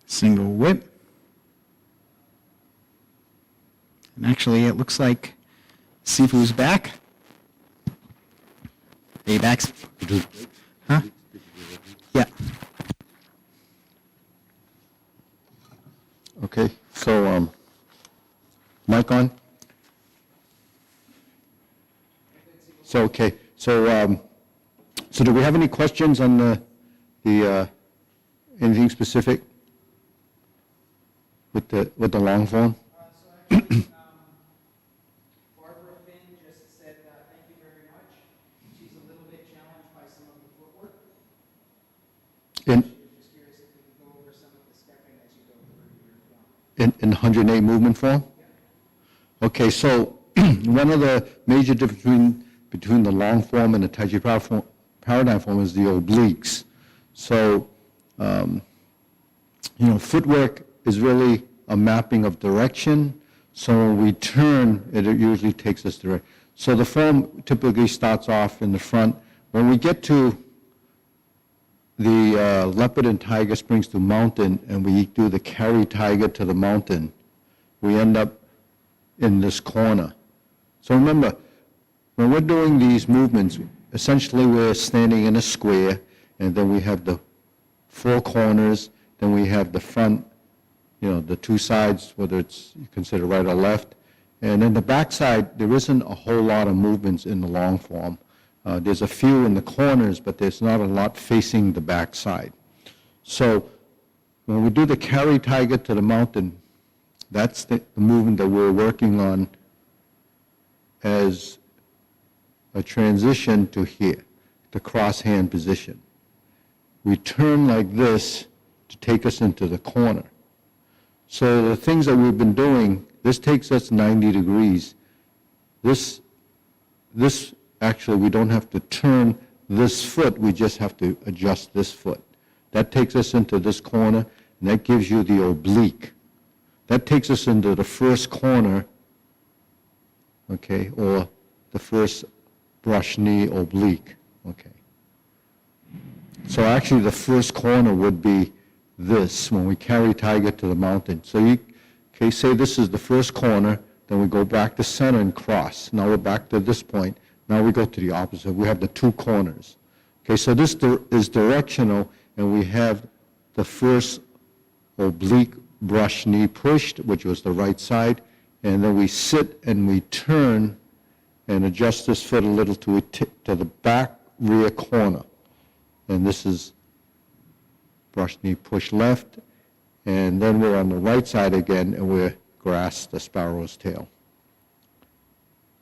Single whip. And actually, it looks like Sifu's back. Are you back? Huh? Yeah. Okay, so mic on? So, okay, so do we have any questions on the anything specific with the long form? So actually, Barbara Finn just said thank you very much. She's a little bit challenged by some of the footwork. She was just curious if we could go over some of the stepping as you go through your form. In 108 movement form? Yeah. Okay, so one of the major differences between the long form and the Tai Chi Paradigm form is the obliques. So, footwork is really a mapping of direction. So when we turn, it usually takes us direct. So the form typically starts off in the front. When we get to the leopard and tiger springs to mountain, and we do the carry tiger to the mountain, we end up in this corner. So remember, when we're doing these movements, essentially we're standing in a square, and then we have the four corners, then we have the front, the two sides, whether it's you consider right or left. And then the back side, there isn't a whole lot of movements in the long form. There's a few in the corners, but there's not a lot facing the back side. So when we do the carry tiger to the mountain, that's the movement that we're working on as a transition to here, the cross hand position. We turn like this to take us into the corner. So the things that we've been doing, this takes us 90 degrees. This actually, we don't have to turn this foot, we just have to adjust this foot. That takes us into this corner, and that gives you the oblique. That takes us into the first corner, okay, or the first brush knee oblique, okay. So actually the first corner would be this, when we carry tiger to the mountain. So you, okay, say this is the first corner, then we go back to center and cross. Now we're back to this point. Now we go to the opposite. We have the two corners. Okay, so this is directional, and we have the first oblique brush knee pushed, which was the right side, and then we sit and we turn and adjust this foot a little to the back rear corner. And this is brush knee push left, and then we're on the right side again, and we're grass the sparrow's tail.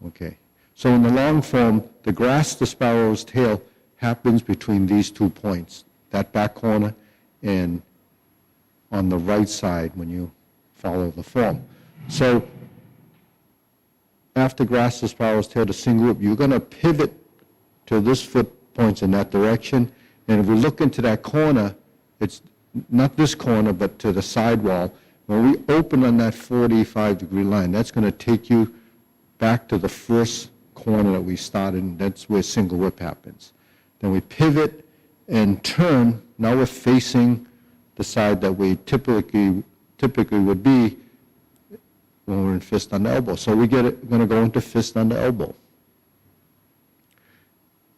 Okay, so in the long form, the grass the sparrow's tail happens between these 2 points, that back corner and on the right side when you follow the form. So after grass the sparrow's tail to single whip, you're going to pivot till this foot points in that direction, and if we look into that corner, it's not this corner, but to the side wall. When we open on that 45-degree line, that's going to take you back to the first corner that we started, and that's where single whip happens. Then we pivot and turn. Now we're facing the side that we typically would be when we're in fist on the elbow. So we're going to go into fist on the elbow.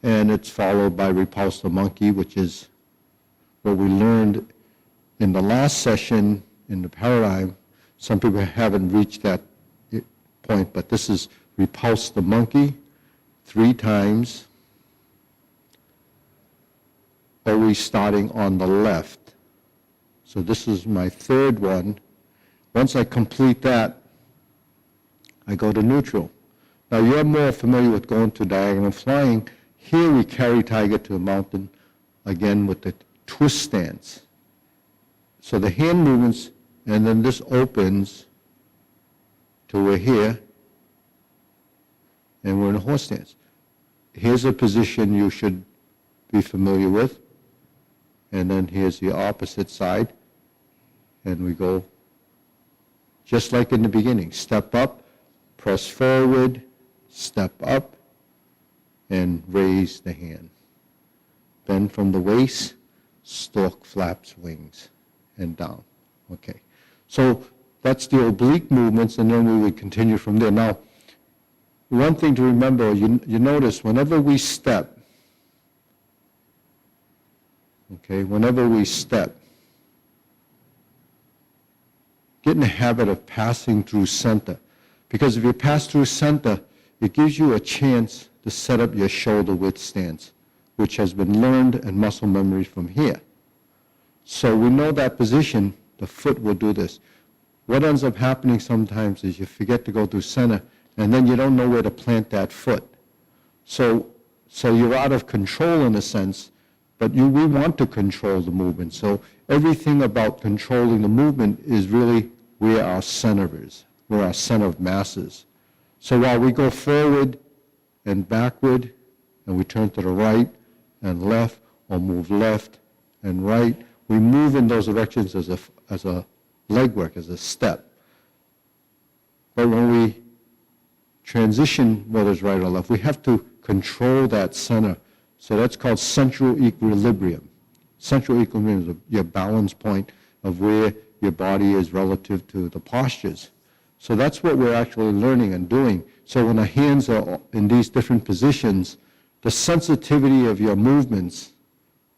And it's followed by repulse the monkey, which is what we learned in the last session in the paradigm. Some people haven't reached that point, but this is repulse the monkey 3 times, always starting on the left. So this is my third one. Once I complete that, I go to neutral. Now you're more familiar with going to diagonal flying. Here we carry tiger to the mountain, again with the twist stance. So the hand movements, and then this opens till we're here, and we're in a horse stance. Here's a position you should be familiar with, and then here's the opposite side, and we go just like in the beginning. Step up, press forward, step up, and raise the hand. Bend from the waist, stork flaps wings, and down. Okay, so that's the oblique movements, and then we would continue from there. Now, one thing to remember, you notice whenever we step, okay, whenever we step, get in the habit of passing through center. Because if you pass through center, it gives you a chance to set up your shoulder width stance, which has been learned and muscle memory from here. So we know that position, the foot will do this. What ends up happening sometimes is you forget to go through center, and then you don't know where to plant that foot. So you're out of control in a sense, but we want to control the movement. So everything about controlling the movement is really where our center is, where our center of mass is. So while we go forward and backward, and we turn to the right and left, or move left and right, we move in those directions as a leg work, as a step. But when we transition, whether it's right or left, we have to control that center. So that's called central equilibrium. Central equilibrium is your balance point of where your body is relative to the postures. So that's what we're actually learning and doing. So when the hands are in these different positions, the sensitivity of your movements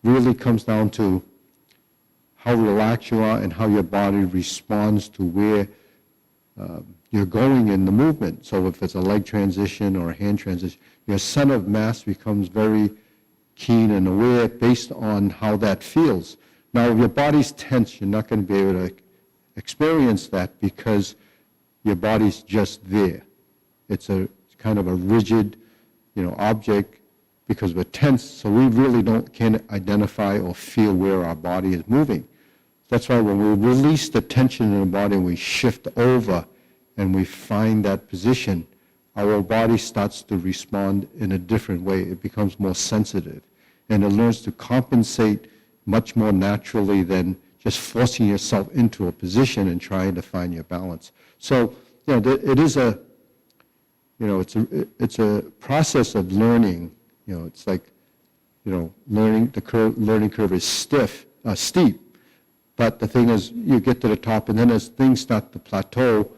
really comes down to how relaxed you are and how your body responds to where you're going in the movement. So if it's a leg transition or a hand transition, your center of mass becomes very keen and aware based on how that feels. Now, if your body's tense, you're not going to be able to experience that because your body's just there. It's kind of a rigid, object because we're tense, so we really can't identify or feel where our body is moving. That's why when we release the tension in the body and we shift over and we find that position, our body starts to respond in a different way. It becomes more sensitive, and it learns to compensate much more naturally than just forcing yourself into a position and trying to find your balance. So, it is it's a process of learning. It's like, learning curve is steep. But the thing is, you get to the top, and then as things start to plateau,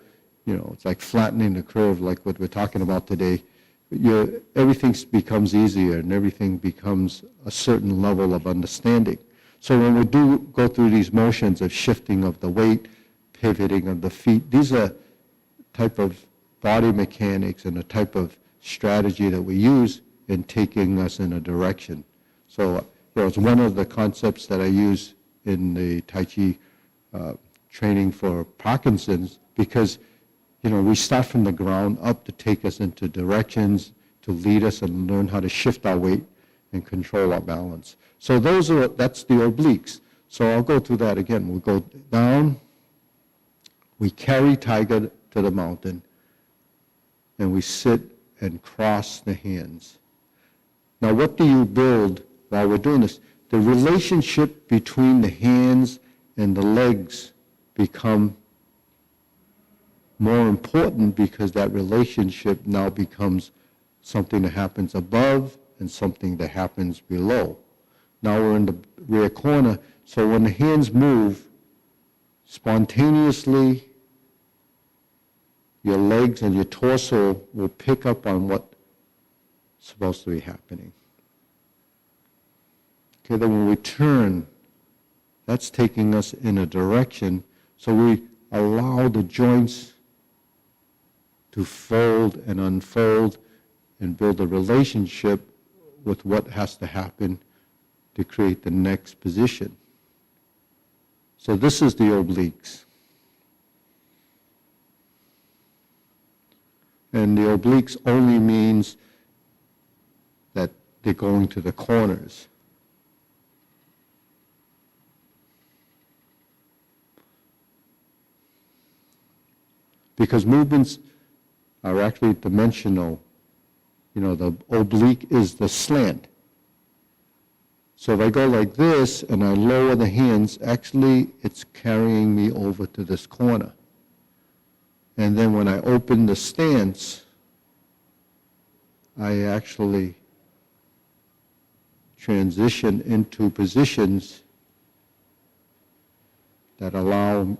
it's like flattening the curve, like what we're talking about today. Everything becomes easier, and everything becomes a certain level of understanding. So when we do go through these motions of shifting of the weight, pivoting of the feet, these are type of body mechanics and a type of strategy that we use in taking us in a direction. So, it's one of the concepts that I use in the Tai Chi training for Parkinson's, because, we start from the ground up to take us into directions, to lead us and learn how to shift our weight and control our balance. So that's the obliques. So I'll go through that again. We go down, we carry tiger to the mountain, and we sit and cross the hands. Now, what do you build while we're doing this? The relationship between the hands and the legs become more important because that relationship now becomes something that happens above and something that happens below. Now we're in the rear corner, so when the hands move, spontaneously, your legs and your torso will pick up on what's supposed to be happening. Okay, then when we turn, that's taking us in a direction, so we allow the joints to fold and unfold and build a relationship with what has to happen to create the next position. So this is the obliques. And the obliques only means that they're going to the corners. Because movements are actually dimensional. The oblique is the slant. So if I go like this and I lower the hands, actually it's carrying me over to this corner. And then when I open the stance, I actually transition into positions that allow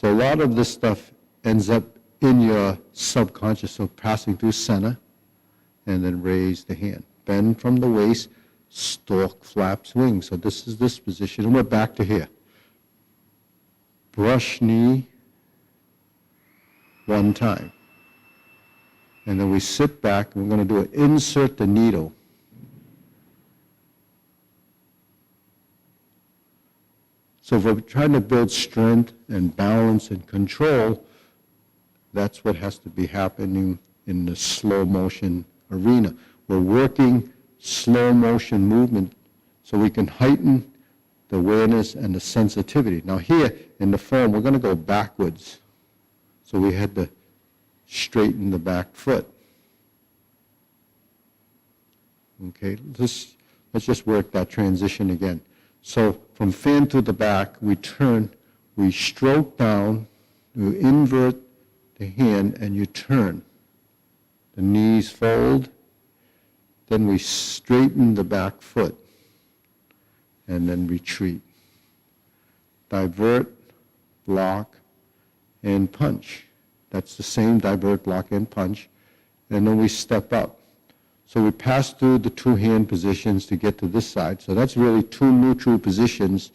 So a lot of this stuff ends up in your subconscious, so passing through center, and then raise the hand. Bend from the waist, stork flaps wings. So this is this position, and we're back to here. Brush knee, one time. And then we sit back, and we're going to do it. Insert the needle. So if we're trying to build strength and balance and control, that's what has to be happening in the slow motion arena. We're working slow motion movement so we can heighten the awareness and the sensitivity. Now here in the form, we're going to go backwards. So we had to straighten the back foot. Okay, let's just work that transition again. So from fan to the back, we turn, we stroke down, you invert the hand, and you turn. The knees fold, then we straighten the back foot, and then retreat. Divert, block, and punch. That's the same divert, block, and punch. And then we step up. So we pass through the two hand positions to get to this side. So that's really two neutral positions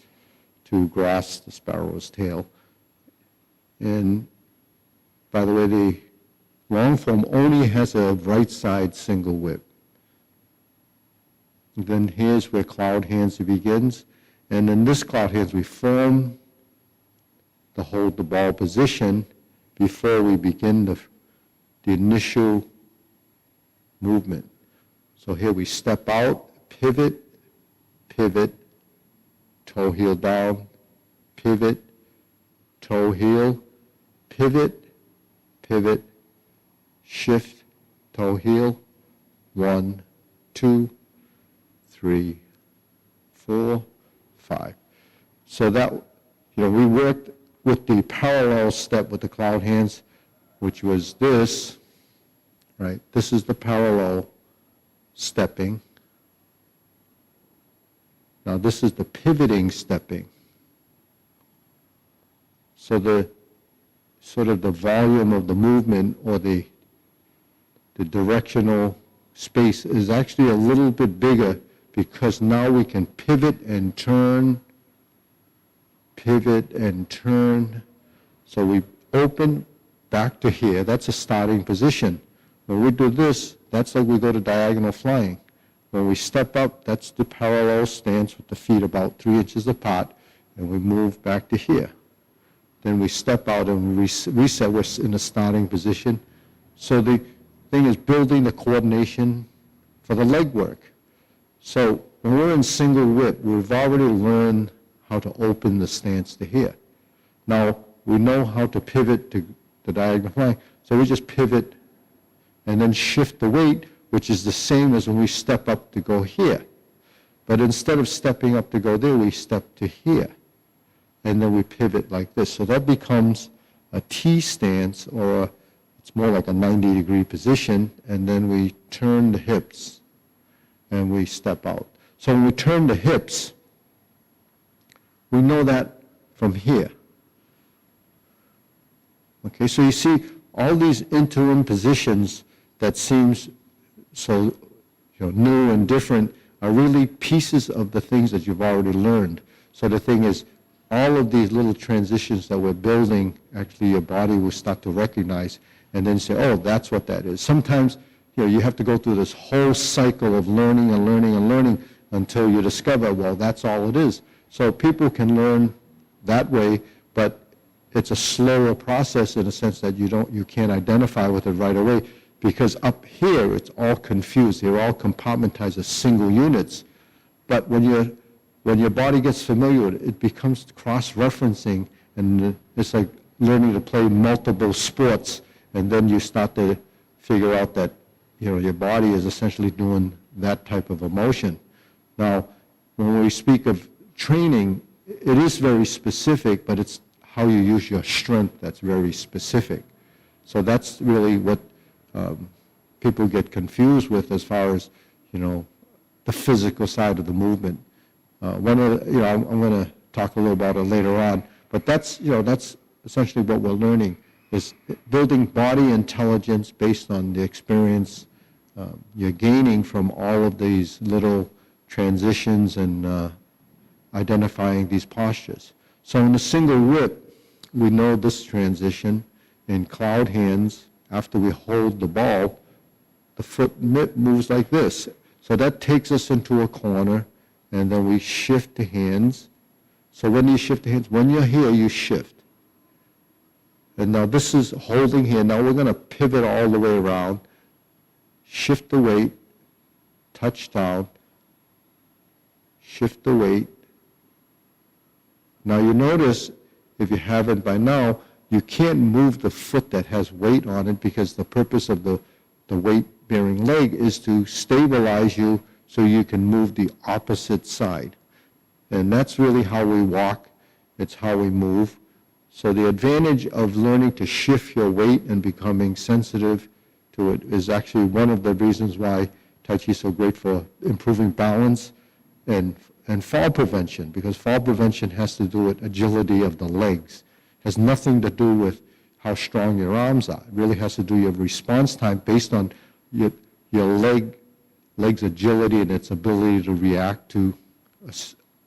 to grasp the sparrow's tail. And by the way, the long form only has a right side single whip. And then here's where cloud hands begins. And in this cloud hands, we form the hold the ball position before we begin the initial movement. So here we step out, pivot, pivot, toe heel down, pivot, toe heel, pivot, pivot, shift, toe heel, 1, 2, 3, 4, 5. So that, we worked with the parallel step with the cloud hands, which was this, right? This is the parallel stepping. Now this is the pivoting stepping. So the sort of the volume of the movement or the directional space is actually a little bit bigger because now we can pivot and turn, pivot and turn. So we open back to here. That's a starting position. When we do this, that's like we go to diagonal flying. When we step up, that's the parallel stance with the feet about 3 inches apart, and we move back to here. Then we step out and reset. We're in the starting position. So the thing is building the coordination for the leg work. So when we're in single whip, we've already learned how to open the stance to here. Now we know how to pivot to the diagonal flying. So we just pivot and then shift the weight, which is the same as when we step up to go here. But instead of stepping up to go there, we step to here. And then we pivot like this. So that becomes a T stance, or it's more like a 90-degree position, and then we turn the hips and we step out. So when we turn the hips, we know that from here. Okay, so you see all these interim positions that seems so new and different are really pieces of the things that you've already learned. So the thing is, all of these little transitions that we're building, actually your body will start to recognize and then say, oh, that's what that is. Sometimes you have to go through this whole cycle of learning and learning and learning until you discover, well, that's all it is. So people can learn that way, but it's a slower process in a sense that you can't identify with it right away, because up here it's all confused. They're all compartmentized as single units. But when your body gets familiar with it, it becomes cross-referencing, and it's like learning to play multiple sports, and then you start to figure out that your body is essentially doing that type of a motion. Now, when we speak of training, it is very specific, but it's how you use your strength that's very specific. So that's really what people get confused with as far as, the physical side of the movement. I'm going to talk a little about it later on, but that's essentially what we're learning, is building body intelligence based on the experience you're gaining from all of these little transitions and identifying these postures. So in a single whip, we know this transition. In cloud hands, after we hold the ball, the foot moves like this. So that takes us into a corner, and then we shift the hands. So when you shift the hands, when you're here, you shift. And now this is holding here. Now we're going to pivot all the way around, shift the weight, touch down, shift the weight. Now you notice, if you haven't by now, you can't move the foot that has weight on it, because the purpose of the weight-bearing leg is to stabilize you so you can move the opposite side. And that's really how we walk. It's how we move. So the advantage of learning to shift your weight and becoming sensitive to it is actually one of the reasons why Tai Chi is so great for improving balance and fall prevention, because fall prevention has to do with agility of the legs. Has nothing to do with how strong your arms are. It really has to do your response time based on your leg's agility and its ability to react to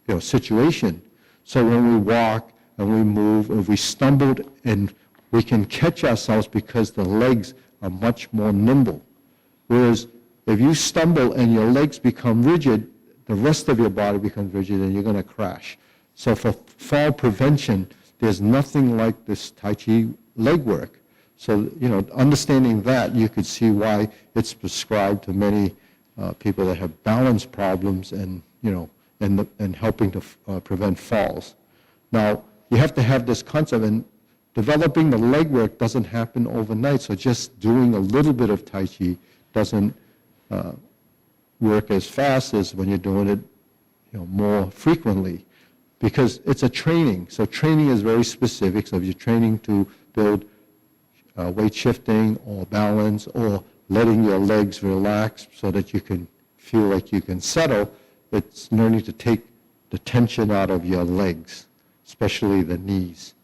a situation. So when we walk and we move, if we stumbled, and we can catch ourselves because the legs are much more nimble. Whereas if you stumble and your legs become rigid, the rest of your body becomes rigid and you're going to crash. So for fall prevention, there's nothing like this Tai Chi leg work. So, understanding that, you could see why it's prescribed to many people that have balance problems and, and helping to prevent falls. Now, you have to have this concept, and developing the leg work doesn't happen overnight, so just doing a little bit of Tai Chi doesn't work as fast as when you're doing it, more frequently, because it's a training. So training is very specific. So if you're training to build weight shifting or balance or letting your legs relax so that you can feel like you can settle, it's learning to take the tension out of your legs, especially the knees.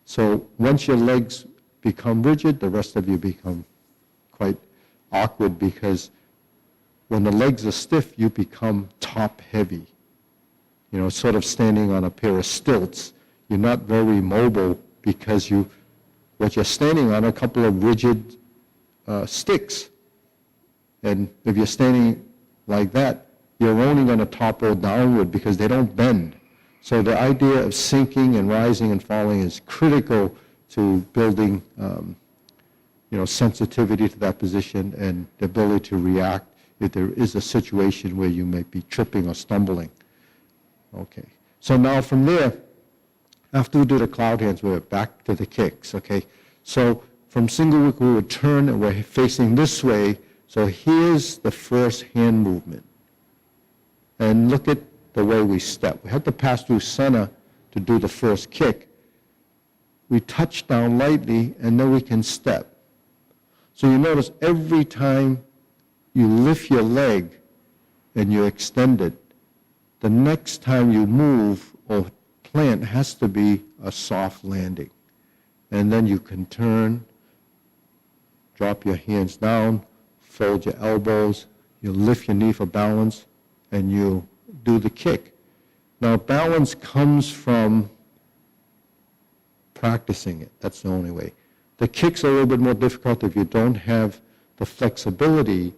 So once your legs become rigid, the rest of you become quite awkward, because when the legs are stiff, you become top heavy. Sort of standing on a pair of stilts. You're not very mobile because what you're standing on are a couple of rigid sticks. And if you're standing like that, you're only going to topple downward because they don't bend. So the idea of sinking and rising and falling is critical to building sensitivity to that position and the ability to react if there is a situation where you might be tripping or stumbling. Okay. So now from there, after we do the cloud hands, we're back to the kicks, okay? So from single wick, we would turn and we're facing this way. So here's the first hand movement. And look at the way we step. We have to pass through center to do the first kick. We touch down lightly, and then we can step. So you notice every time you lift your leg and you extend it, the next time you move or plant has to be a soft landing. And then you can turn, drop your hands down, fold your elbows, you lift your knee for balance, and you do the kick. Now, balance comes from practicing it. That's the only way. The kicks are a little bit more difficult if you don't have the flexibility,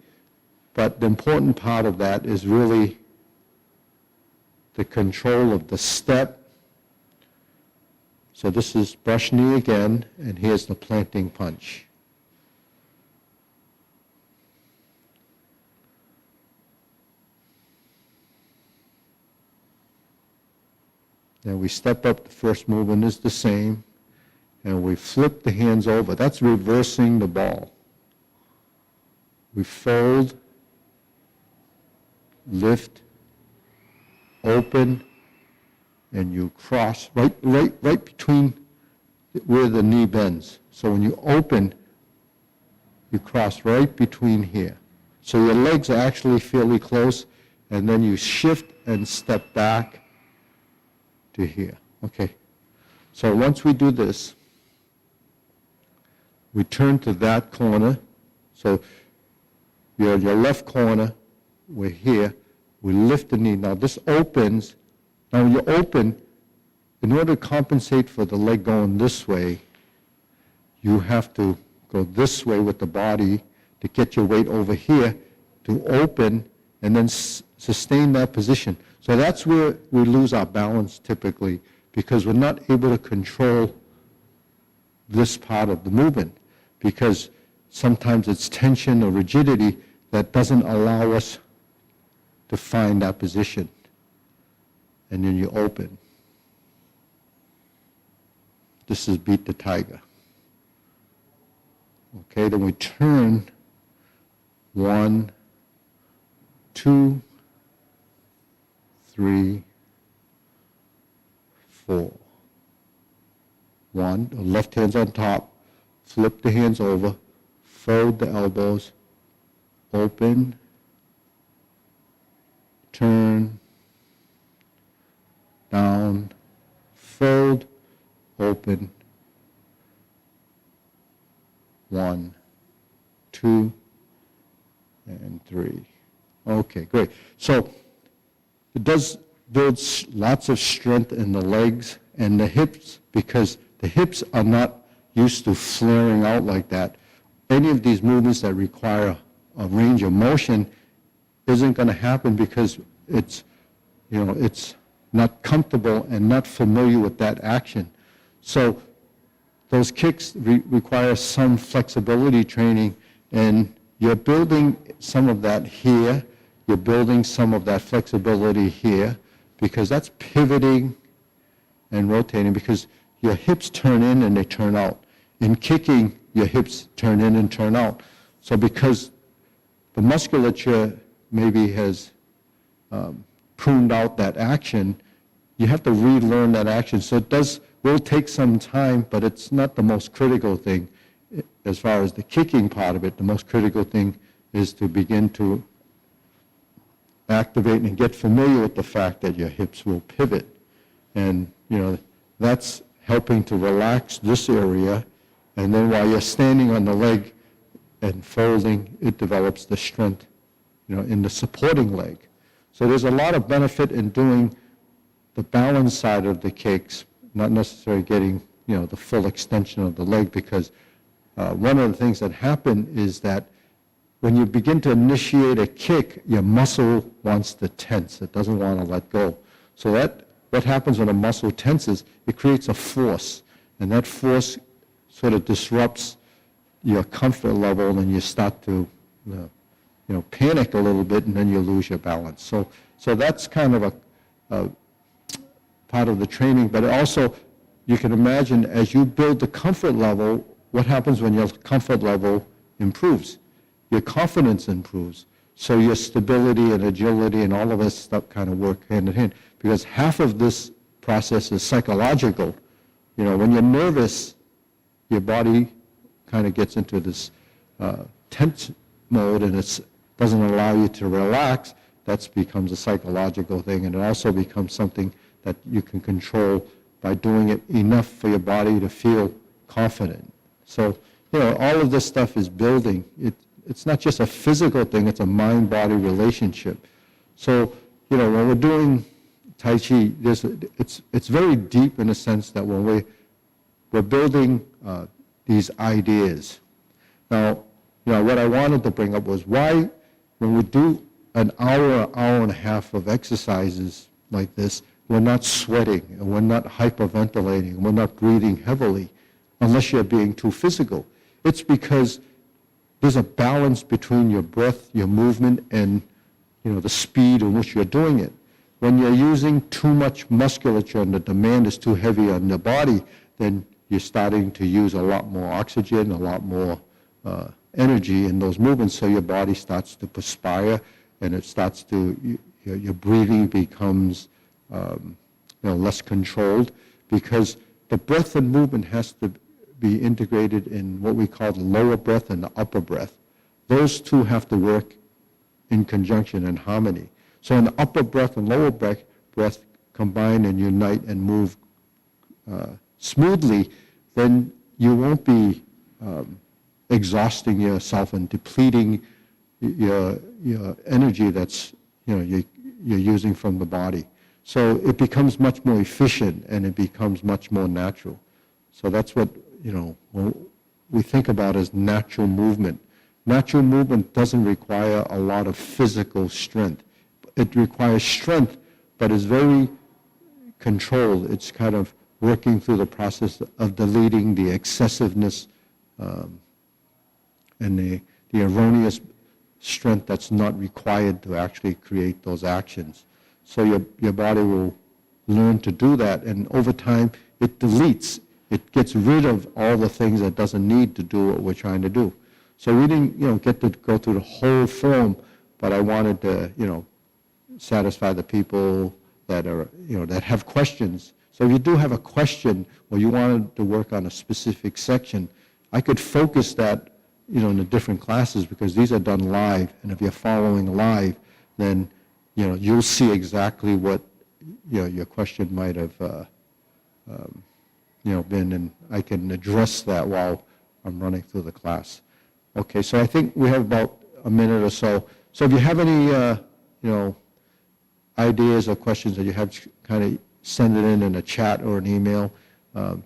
but the important part of that is really the control of the step. So this is brush knee again, and here's the planting punch. Then we step up, the first movement is the same, and we flip the hands over. That's reversing the ball. We fold, lift, open, and you cross right between where the knee bends. So when you open, you cross right between here. So your legs are actually fairly close, and then you shift and step back to here. Okay. So once we do this, we turn to that corner. So you're in your left corner, we're here, we lift the knee. Now this opens. Now when you open, in order to compensate for the leg going this way, you have to go this way with the body to get your weight over here to open and then sustain that position. So that's where we lose our balance typically, because we're not able to control this part of the movement, because sometimes it's tension or rigidity that doesn't allow us to find that position. And then you open. This is beat the tiger. Okay, then we turn 1, 2, 3, 4. 1, the left hand's on top, flip the hands over, fold the elbows, open, turn, down, fold, open, 1, 2, and 3. Okay, great. So it does build lots of strength in the legs and the hips, because the hips are not used to flaring out like that. Any of these movements that require a range of motion isn't going to happen because it's not comfortable and not familiar with that action. So those kicks require some flexibility training, and you're building some of that here. You're building some of that flexibility here, because that's pivoting and rotating, because your hips turn in and they turn out. In kicking, your hips turn in and turn out. So because the musculature maybe has pruned out that action, you have to relearn that action. So it will take some time, but it's not the most critical thing. As far as the kicking part of it, the most critical thing is to begin to activate and get familiar with the fact that your hips will pivot. And, that's helping to relax this area. And then while you're standing on the leg and folding, it develops the strength, in the supporting leg. So there's a lot of benefit in doing the balance side of the kicks, not necessarily getting, the full extension of the leg, because one of the things that happen is that when you begin to initiate a kick, your muscle wants to tense. It doesn't want to let go. So what happens when a muscle tenses, it creates a force, and that force sort of disrupts your comfort level, and you start to, panic a little bit, and then you lose your balance. So that's kind of a part of the training, but also you can imagine as you build the comfort level, what happens when your comfort level improves? Your confidence improves. So your stability and agility and all of this stuff kind of work hand in hand, because half of this process is psychological. When you're nervous, your body kind of gets into this tense mode, and it doesn't allow you to relax. That becomes a psychological thing, and it also becomes something that you can control by doing it enough for your body to feel confident. So, all of this stuff is building. It's not just a physical thing, it's a mind-body relationship. So, when we're doing Tai Chi, it's very deep in the sense that when we're building these ideas. Now, what I wanted to bring up was why, when we do an hour and a half of exercises like this, we're not sweating, and we're not hyperventilating, and we're not breathing heavily, unless you're being too physical. It's because there's a balance between your breath, your movement, and the speed in which you're doing it. When you're using too much musculature and the demand is too heavy on the body, then you're starting to use a lot more oxygen, a lot more energy in those movements, so your body starts to perspire, and it starts to, your breathing becomes less controlled, because the breath and movement has to be integrated in what we call the lower breath and the upper breath. Those two have to work in conjunction and harmony. So when the upper breath and lower breath combine and unite and move smoothly, then you won't be exhausting yourself and depleting your energy that's you're using from the body. So it becomes much more efficient, and it becomes much more natural. So that's what we think about as natural movement. Natural movement doesn't require a lot of physical strength. It requires strength, but it's very controlled. It's kind of working through the process of deleting the excessiveness and the erroneous strength that's not required to actually create those actions. So your body will learn to do that, and over time it deletes. It gets rid of all the things that doesn't need to do what we're trying to do. So we didn't get to go through the whole form, but I wanted to satisfy the people that are that have questions. So if you do have a question or you wanted to work on a specific section, I could focus that in the different classes, because these are done live, and if you're following live, then you'll see exactly what your question might have been, and I can address that while I'm running through the class. Okay, so I think we have about a minute or so. So if you have any, ideas or questions that you have, kind of send it in a chat or an email.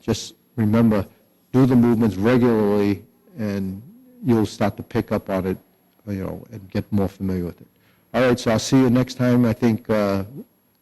Just remember, do the movements regularly, and you'll start to pick up on it, and get more familiar with it. All right, so I'll see you next time. I think